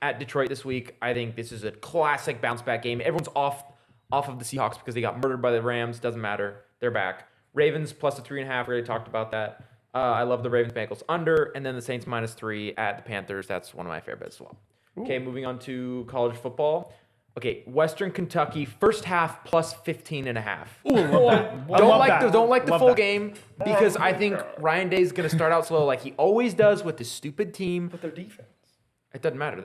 at Detroit this week. I think this is a classic bounce back game. Everyone's off of the Seahawks because they got murdered by the Rams. Doesn't matter. They're back. Ravens +3.5. We already talked about that. I love the Ravens Bengals under, and then the Saints -3 at the Panthers. That's one of my favorite bets as well. Okay, moving on to college football. Okay, Western Kentucky first half +15.5. Don't like the full game because I think Ryan Day is going to start out slow like he always does with his stupid team. their defense. It doesn't matter.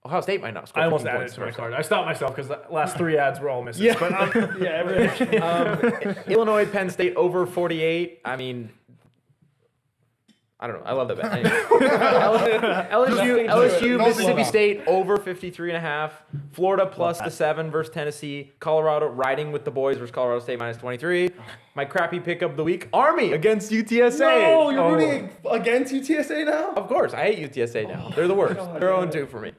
Ohio State might not score. I almost 15 added points it to my first card. I stopped myself because the last 3 ads were all misses. Yeah. But Yeah, everything. Illinois, Penn State over 48. I mean, I don't know. I love that bet. Anyway. LSU, Don't Mississippi think State over 53.5. Florida +7 versus Tennessee. Colorado riding with the boys versus Colorado State -23. My crappy pick of the week: Army against UTSA. No, you're rooting against UTSA now? Of course, I hate UTSA now. They're the worst. They're 0-2 for me.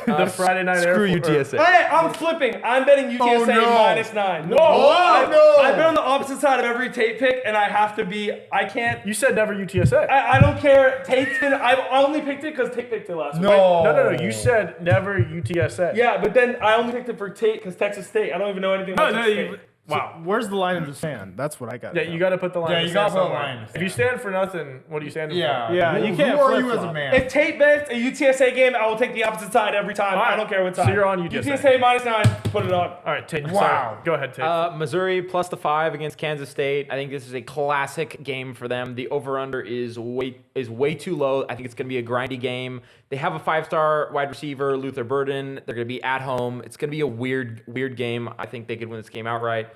the Friday night Screw Air Force- UTSA. Hey, I'm flipping. I'm betting UTSA no. -9. No, no. I've been on the opposite side of every Tate pick, and I have to be. I can't. You said never UTSA. I don't care. Tate's been. I only picked it because Tate picked it last week. No. You said never UTSA. Yeah, but then I only picked it for Tate because Texas State. I don't even know anything about Texas State. Wow. Where's the line in the sand? That's what I got. Yeah, you got to put the line. Yeah, in the you gotta sand put a somewhere. line in the If sand. you stand for nothing, what are you standing Yeah. for? Yeah, you can't Who are you flip-flop. as a man? If Tate bets a UTSA game, I will take the opposite side every time. I don't care what side. So you're on UTSA. UTSA -9. Put it on. All right, Tate. Wow. Sorry. Go ahead, Tate. Missouri +5 against Kansas State. I think this is a classic game for them. The over/under is way too low. I think it's going to be a grindy game. They have a 5-star wide receiver, Luther Burden. They're going to be at home. It's going to be a weird game. I think they could win this game outright.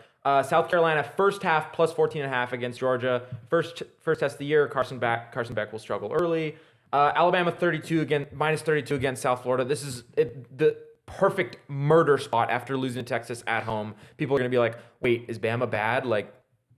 South Carolina first half +14.5 against Georgia. First test of the year. Carson Beck will struggle early. Alabama -32 against South Florida. This is the perfect murder spot after losing to Texas at home. People are gonna be like, "Wait, is Bama bad?" Like,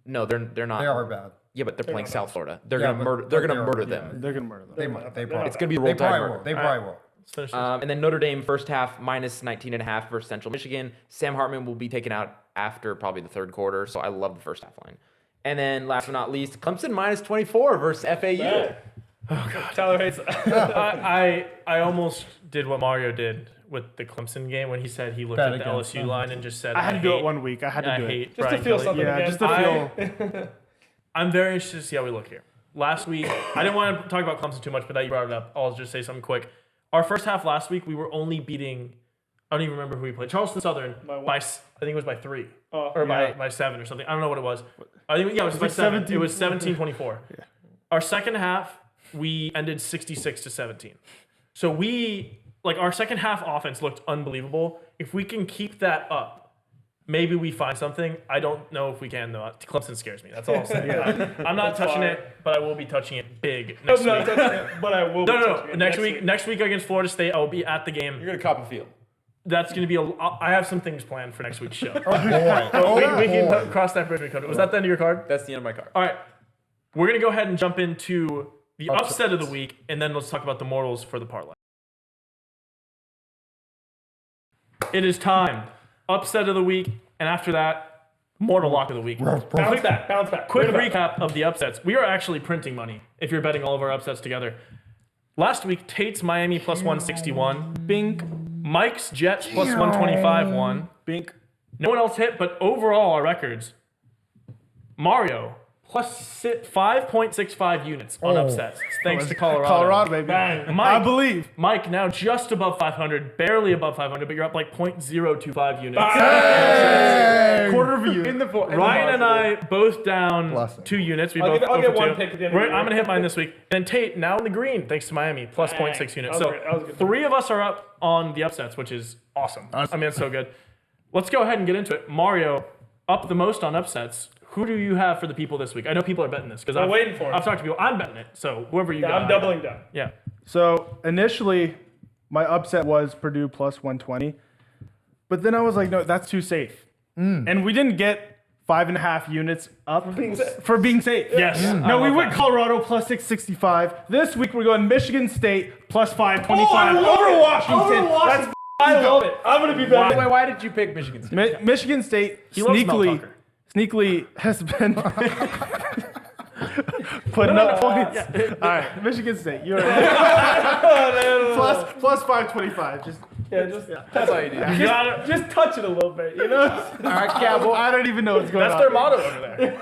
no, they're not. They are bad. Yeah, but they're playing South Florida. They're Yeah, gonna but- murder. but They're gonna they are, murder yeah. them. They're gonna murder them. They might. They probably. It's gonna be a They roll tide probably murder. will. They probably will. Let's finish this. And then Notre Dame first half -19.5 versus Central Michigan. Sam Hartman will be taken out after probably the third quarter, so I love the first half line. And then last but not least, Clemson -24 versus FAU. Tyler hates it. I almost did what Mario did with the Clemson game when he said he looked Bet at the against LSU line and just said, I had to do hate- it one week. I had to do it. hate Just to Brian feel Kelly." something Yeah, again. just to feel. I'm very interested to see how we look here. Last week, I didn't want to talk about Clemson too much, but now you brought it up. I'll just say something quick. Our first half last week, we were only beating, I don't even remember who we played. Charleston Southern by I think it was by 3 or by 7 or something. I don't know what it was. I think it was by 7. It was 17-24. Yeah. Our second half, we ended 66-17. So our second half offense looked unbelievable. If we can keep that up, maybe we find something. I don't know if we can though. Clemson scares me. That's all I'm saying. I'm not touching it, but I will be touching it big next week. But I will. No. Next week against Florida State, I will be at the game. You're gonna cop a field. That's going to be I have some things planned for next week's show. Boy. Oh, we boy. can cross that bridge when we come to it. Was that the end of your card? That's the end of my card. All right. We're going to go ahead and jump into the upset of the week, and then let's talk about the mortals for the parlay. It is time. Upset of the week, and after that, mortal lock of the week. Bounce back. Quick recap of the upsets. We are actually printing money if you're betting all of our upsets together. Last week, Tate's Miami +161. Bink. Mike's Jets +125 won. Bink. No one else hit, but overall our records. Mario plus 5.65 units on upsets. Thanks to Colorado. Colorado, baby. Bang. I believe. Mike, now just above 500, barely above 500, but you're up like 0.025 units. Quarter of a unit. In the Ryan and I both down Blessing. 2 units. We I'll both get over one 2. pick at the end of the year. I'm going to hit mine this week. And Tate, now in the green, thanks to Miami, plus 0.6 units. That So was great. That was a good 3 of us are up on the upsets, which is awesome. I mean, it's so good. Let's go ahead and get into it. Mario, up the most on upsets. Who do you have for the people this week? I know people are betting this because I'm waiting for it. I've talked to people. I'm betting it. So whoever you got. I'm doubling down. Yeah. So initially, my upset was Purdue plus 120. But then I was like, no, that's too safe. And we didn't get 5.5 units up for being safe. Yes. No, we went Colorado plus 665. This week we're going Michigan State plus 525 over Washington. That's I love it. I'm going to be betting. Why did you pick Michigan State? Michigan State He loves Mel sneakily Tucker. has been putting up points. All right, Michigan State, you're plus 525. That's all you do. Just touch it a little bit, you know? All right, Cowboy. I don't even know what's going That's on. their motto over there.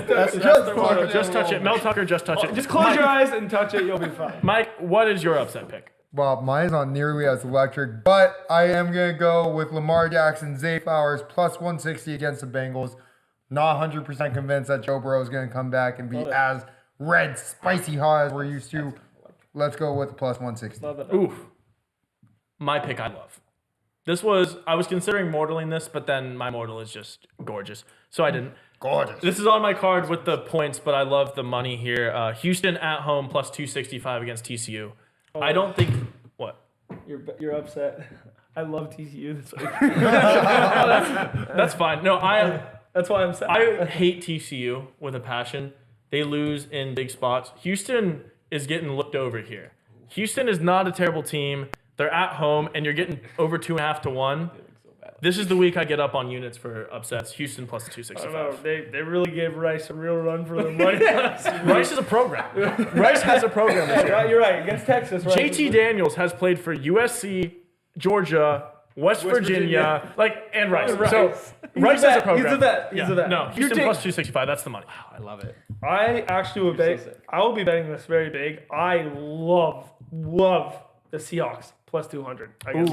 That's their motto. Just touch it. Mel Tucker, just touch it. Just close your eyes and touch it. You'll be fine. Mike, what is your upset pick? Well, mine's not nearly as electric, but I am going to go with Lamar Jackson, Zay Flowers, plus 160 against the Bengals. Not 100% convinced that Joe Burrow is going to come back and be as red, spicy hot as we're used to. Let's go with the plus 160. Oof. My pick I love. I was considering mortaling this, but then my mortal is just gorgeous. So I didn't. Gorgeous. This is on my card with the points, but I love the money here. Houston at home plus 265 against TCU. I don't think. What? You're upset. I love TCU this week. That's fine. No, That's why I'm sad. I hate TCU with a passion. They lose in big spots. Houston is getting looked over here. Houston is not a terrible team. They're at home, and you're getting over 2.5 to 1. This is the week I get up on units for upsets. Houston plus I don't 265. know. They really gave Rice a real run for their money. Rice is a program. Rice has a program this year. You're right. Against Texas, right? JT Daniels has played for USC, Georgia, West Virginia, and Rice. So Rice has a program. He's a vet. He's a vet. No, Houston plus 265. That's the money. I love it. I actually will bet. I will be betting this very big. I love the Seahawks plus 200. I guess.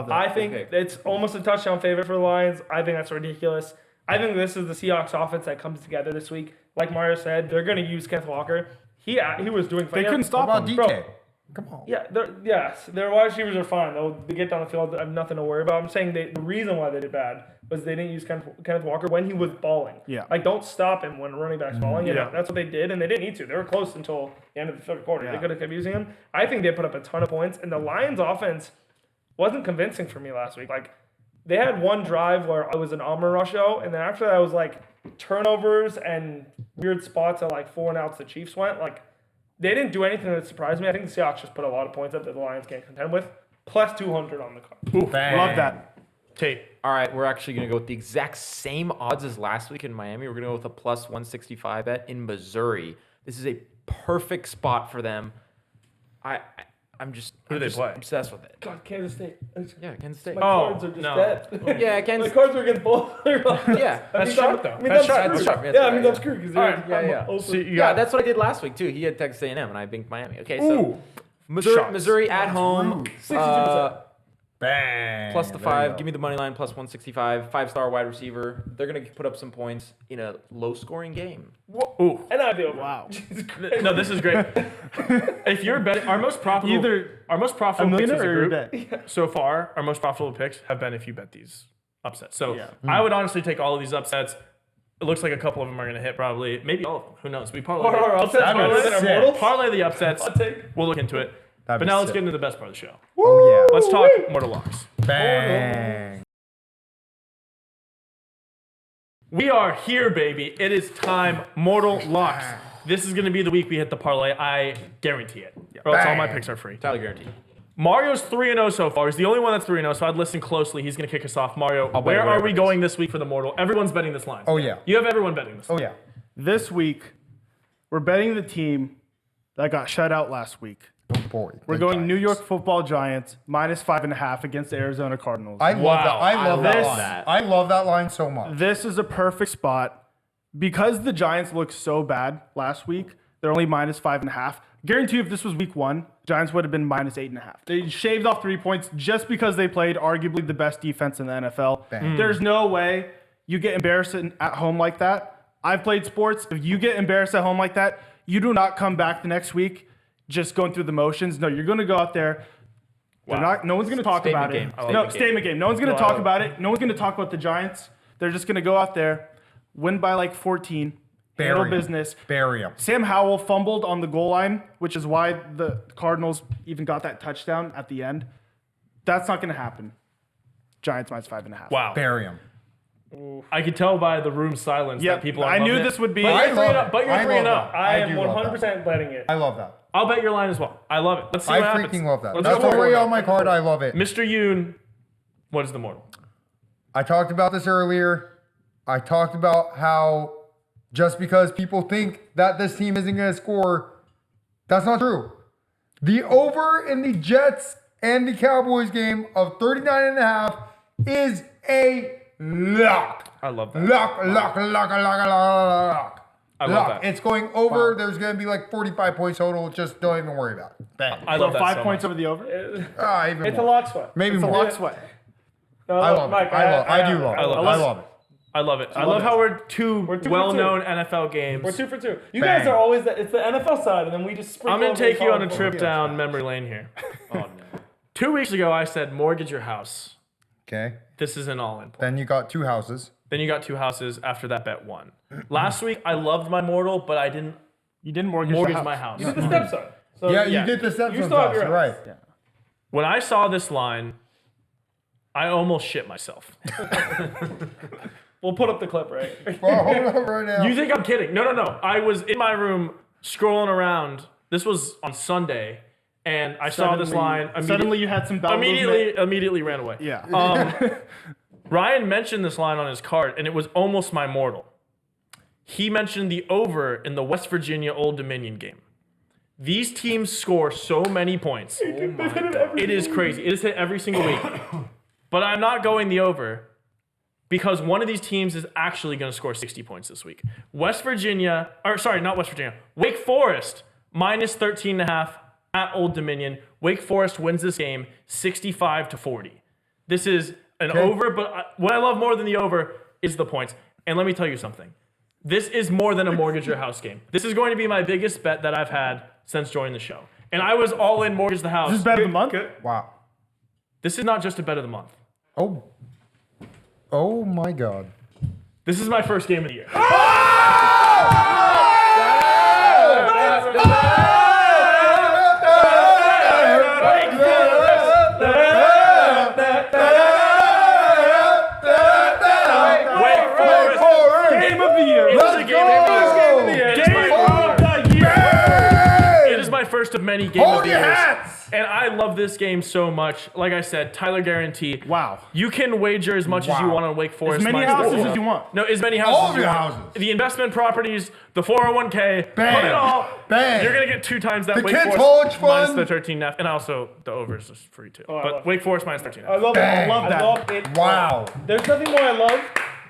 I think it's almost a touchdown favorite for the Lions. I think that's ridiculous. I think this is the Seahawks offense that comes together this week. Like Mario said, they're going to use Kenneth Walker. He was doing. They couldn't stop What him. about Bro. DK? Come on. Yeah, their wide receivers are fine. They get down the field. I have nothing to worry about. I'm saying the reason why they did bad was they didn't use Kenneth Walker when he was balling. Yeah. Like, don't stop him when running back's balling. Yeah. That's what they did, and they didn't need to. They were close until the end of the third quarter. Yeah. They could have kept using him. I think they put up a ton of points, and the Lions' offense wasn't convincing for me last week. Like, they had one drive where it was an Amon-Ra show, and then after that, it was like turnovers and weird spots at like 4 and outs the Chiefs went. Like, they didn't do anything that surprised me. I think the Seahawks just put a lot of points up that the Lions can't contend with. Plus 200 on the card. Love that. Tate. All right, we're actually going to go with the exact same odds as last week in Miami. We're going to go with a plus 165 bet in Missouri. This is a perfect spot for them. I'm just Who do they play? obsessed with it. God, Kansas State. Yeah, Kansas State. My cards are just dead. Yeah, My Kansas. cards are against both. Yeah, That's sharp, though. That's That's sharp. That's Yeah, right, I'm screwed because Yeah. So you Yeah, got that's what I did last week too. He had Texas A&M and I binked Miami. Okay, so Missouri at home. 62%. Bang. Plus the 5. Give me the money line plus 165. 5-star wide receiver. They're going to put up some points in a low-scoring game. Ooh. And I feel Wow. No, this is great. If you're betting, our most profitable picks as a group so far, our most profitable picks have been if you bet these upsets. So I would honestly take all of these upsets. It looks like a couple of them are going to hit probably. Maybe all of them. Who knows? We parlay Our upsets That'd be more than our sick. mortals. parlay the upsets. take. We'll look into it. That'd But be now let's sick. get into the best part of the show. Oh, yeah. Let's talk Mortal Locks. Bang. We are here, baby. It is time. Mortal Locks. This is going to be the week we hit the parlay. I guarantee it. Or else all my picks are free. Totally guaranteed. Mario's 3-0 so far. He's the only one that's 3-0, so I'd listen closely. He's going to kick us off. Mario, where are we going this week for the Mortal? Everyone's betting this line. Oh, yeah. You have everyone betting this. Oh, yeah. This week, we're betting the team that got shut out last week. Oh, boy. We're going New York Football Giants minus 5.5 against the Arizona Cardinals. I love that. I love that this- line. I love that line so much. This is a perfect spot because the Giants looked so bad last week, they're only -5.5. Guarantee if this was week 1, Giants would have been -8.5. They shaved off 3 points just because they played arguably the best defense in the NFL. There's no way you get embarrassed at home like that. I've played sports. If you get embarrassed at home like that, you do not come back the next week just going through the motions. No, you're going to go out there. No one's going to talk about it. Statement game. No one's going to talk about it. No one's going to talk about the Giants. They're just going to go out there, win by like 14, handle business. Bury him. Sam Howell fumbled on the goal line, which is why the Cardinals even got that touchdown at the end. That's not going to happen. Giants -5.5. Wow. Bury him. I could tell by the room silence that people are I knew loving this it. would be. But you're 3-0. But you're I 3-0. love that. I am do love 100% betting it. I love that. I'll bet your line as well. I love it. Let's see I what happens. freaking love that. Let's That's go already forward. on my card. I love it. Mr. Yoon, what is the mortal? I talked about this earlier. I talked about how just because people think that this team isn't going to score, that's not true. The over in the Jets and the Cowboys game of 39.5 is a lock. I love that. Lock. I love that. It's going over. There's going to be like 45 points total. Just don't even worry about it. Bang. I love that 5 so points much. over the over. Even It's more. a lock sweat. Maybe It's a more. lock sweat. No, I love Mike, it. I do love it. I love I it. love it. I love it. I love how we're two We're 2 for 2. well-known NFL games. We're 2 for 2. You Bang. guys are always it's the NFL side, and then we just sprinkle. I'm going to take you on a college trip football. down memory lane here. Oh, no. 2 weeks ago, I said mortgage your house. Okay. This is an all-in play. Then you got 2 houses. Then you got 2 houses after that bet 1. Last week, I loved my mortal, but I didn't You didn't mortgage my house. You did the stepson. So Yeah, yeah. you did the steps You still have your right. house. When I saw this line, I almost shit myself. We'll put up the clip, right? Well, hold up right now. You think I'm kidding? No. I was in my room scrolling around. This was on Sunday, and I saw this line. Suddenly you had some bowel movement. Immediately ran away. Yeah. Ryan mentioned this line on his card, and it was almost my mortal. He mentioned the over in the West Virginia Old Dominion game. These teams score so many points. It is crazy. It is hit every single week. But I'm not going the over because one of these teams is actually going to score 60 points this week. Wake Forest -13.5 at Old Dominion. Wake Forest wins this game 65-40. This is an over, but what I love more than the over is the points. And let me tell you something. This is more than a mortgage your house game. This is going to be my biggest bet that I've had since joining the show. And I was all in mortgage the house. This is bet of the month. Wow. This is not just a bet of the month. Oh my God. This is my first game of the year. Game of the year. Let's go! It is my first of many game of Hold the your years. hats! And I love this game so much. Like I said, Tyler guarantee. Wow. You can wager as much as you want on Wake Forest. As many minus the houses four. as you want. No, as many houses All as of you your want. houses. The investment properties, the 401k, Bam. put it all. Bam. You're going to get 2 times that The Wake kids' Forest college minus fund. the 13.5. And also the over is just free too. I But love Wake Forest minus 13.5. I love it. Bang. I love it. Wow. There's nothing more I love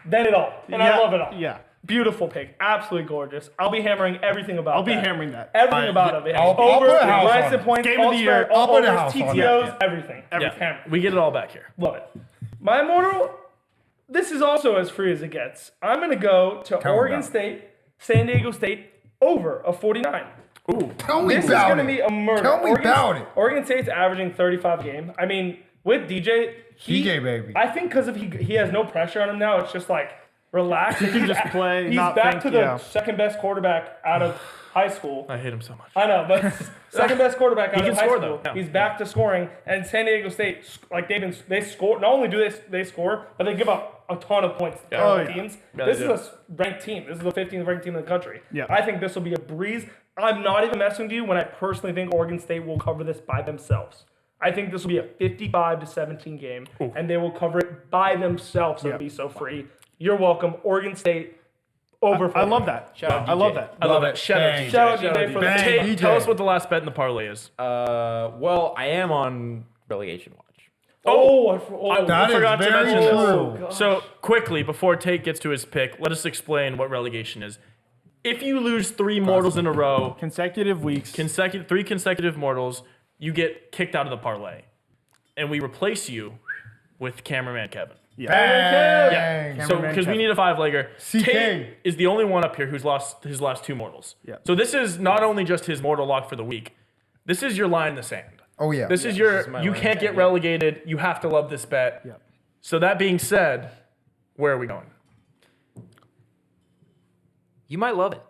than it all. And I love it all. Yeah. Beautiful pick. Absolutely gorgeous. I'll be hammering everything about I'll be that. hammering that. Everything about it. I'll Over, put a house rights on and it. points, Game of the year. I'll put a overs, house on it. TTOs, Yeah. everything. Yeah, we get it all back here. Love it. My immortal, this is also as free as it gets. I'm going to go to Tell me Oregon about it. State, San Diego State, over a 49. Tell me This is about going to it. be a murder. Tell me about it. Oregon State's averaging 35 game. I mean, with DJ, DJ, baby. I think because he has no pressure on him now, it's just like relax. He can just play, He's not back think, to the yeah. second best quarterback out of high school. I hate him so much. I know, but second best quarterback out He of can high score, school. though. Yeah. He's back to scoring, and San Diego State, like they score. Not only do they score, but they give up a ton of points to other teams. Yeah, This they is a ranked team. This is the 15th ranked team in the country. Yeah. I think this will be a breeze. I'm not even messing with you when I personally think Oregon State will cover this by themselves. I think this will be a 55-17 game, and they will cover it by themselves. It'll be so free. You're welcome, Oregon State. Over. I love that. out I love DJ. that. I love it. Shout out Bang. DJ. Shout out DJ for the Bang. tape. DJ. Tell us what the last bet in the parlay is. Well, I am on relegation watch. I That is forgot to very mention this. true. So quickly, before Tate gets to his pick, let us explain what relegation is. If you lose 3 mortals in a row, Consecutive weeks. 3 consecutive mortals, you get kicked out of the parlay, and we replace you with cameraman Kevin. Bang. Yeah. So because we need a 5-legger, CK. Tate is the only one up here who's lost his last 2 mortals. Yeah. So this is not only just his mortal lock for the week. This is your line in the sand. Oh, yeah. This is my you line in can't the get sand, relegated. You have to love this bet. Yep. So that being said, where are we going? You might love it.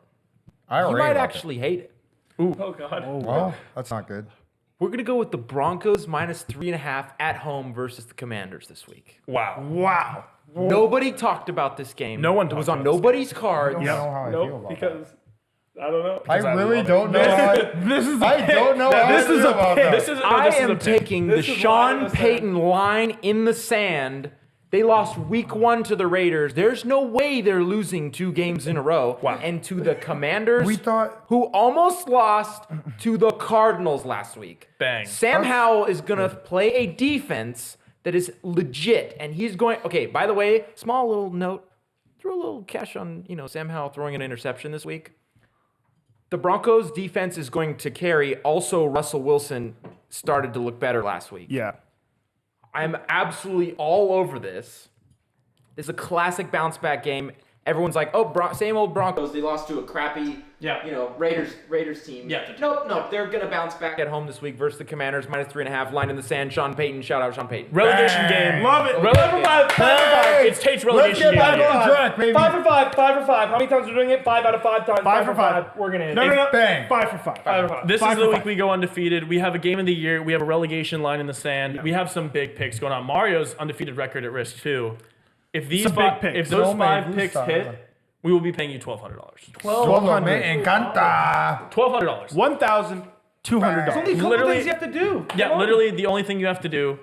I You already might love actually hate it. Oh God. it. Well, that's not good. We're going to go with the Broncos minus 3.5 at home versus the Commanders this week. Wow. Wow. Nobody talked about this game. No one It was talked on about this nobody's cards. I don't know how I feel Nope. about Because I don't know. that. I really don't know how This is I don't know how This I is feel a about pick. that. This is I this is a am pick. taking the This is Sean line in the Payton line in the sand. They lost week 1 to the Raiders. There's no way they're losing 2 games in a row. Wow. And to the Commanders, We thought- who almost lost to the Cardinals last week. Bang. Sam Howell is going to play a defense that is legit. And he's going, okay, by the way, small little note, throw a little cash on, Sam Howell throwing an interception this week. The Broncos defense is going to carry. Also, Russell Wilson started to look better last week. Yeah. I'm absolutely all over this. This is a classic bounce back game. Everyone's like, oh, same old Broncos. They lost to a crappy, Raiders team. Yeah. Nope. They're gonna bounce back at home this week versus the Commanders, minus 3.5. Line in the sand. Sean Payton. Shout out Sean Payton. Relegation game. Love it. It's Tate's relegation Let's get game. back of the year. on track, baby. 5 for 5. 5 for 5. How many times are we doing it? 5 out of 5 times. 5 for 5. We're gonna hit. No. Bang. 5 for 5. 5 for 5. This 5 is the for week 5. we go undefeated. We have a game of the year. We have a relegation line in the sand. We have some big picks going on. Mario's undefeated record at risk too. If these Some big five, picks. if those No me 5 picks gusta. hit, we will be paying you $1,200. Solo me encanta. $1,200. $1,200. Only a couple Literally- things you have to do. Yeah, Come on. literally the only thing you have to do,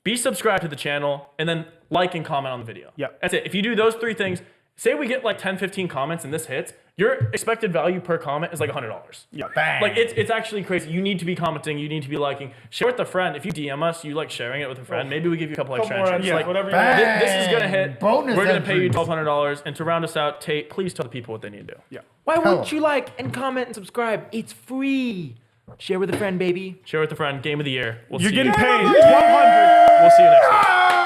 be subscribed to the channel and then like and comment on the video. Yep. That's it. If you do those 3 things, say we get like 10, 15 comments and this hits, your expected value per comment is like $100. Yeah. Bang. Like it's actually crazy. You need to be commenting. You need to be liking. Share with a friend. If you DM us, you like sharing it with a friend. Maybe we give you a couple extra Couple more entries. entries, Like, whatever you Bang. want. this is gonna hit. Bonus We're gonna pay you entries. $1,200. And to round us out, Tate, please tell the people what they need to do. Why Tell wouldn't 'em. you like and comment and subscribe? It's free. Share with a friend, baby. Share with a friend. Game of the year. We'll You're see getting you. paid $1,200. We'll see you next week.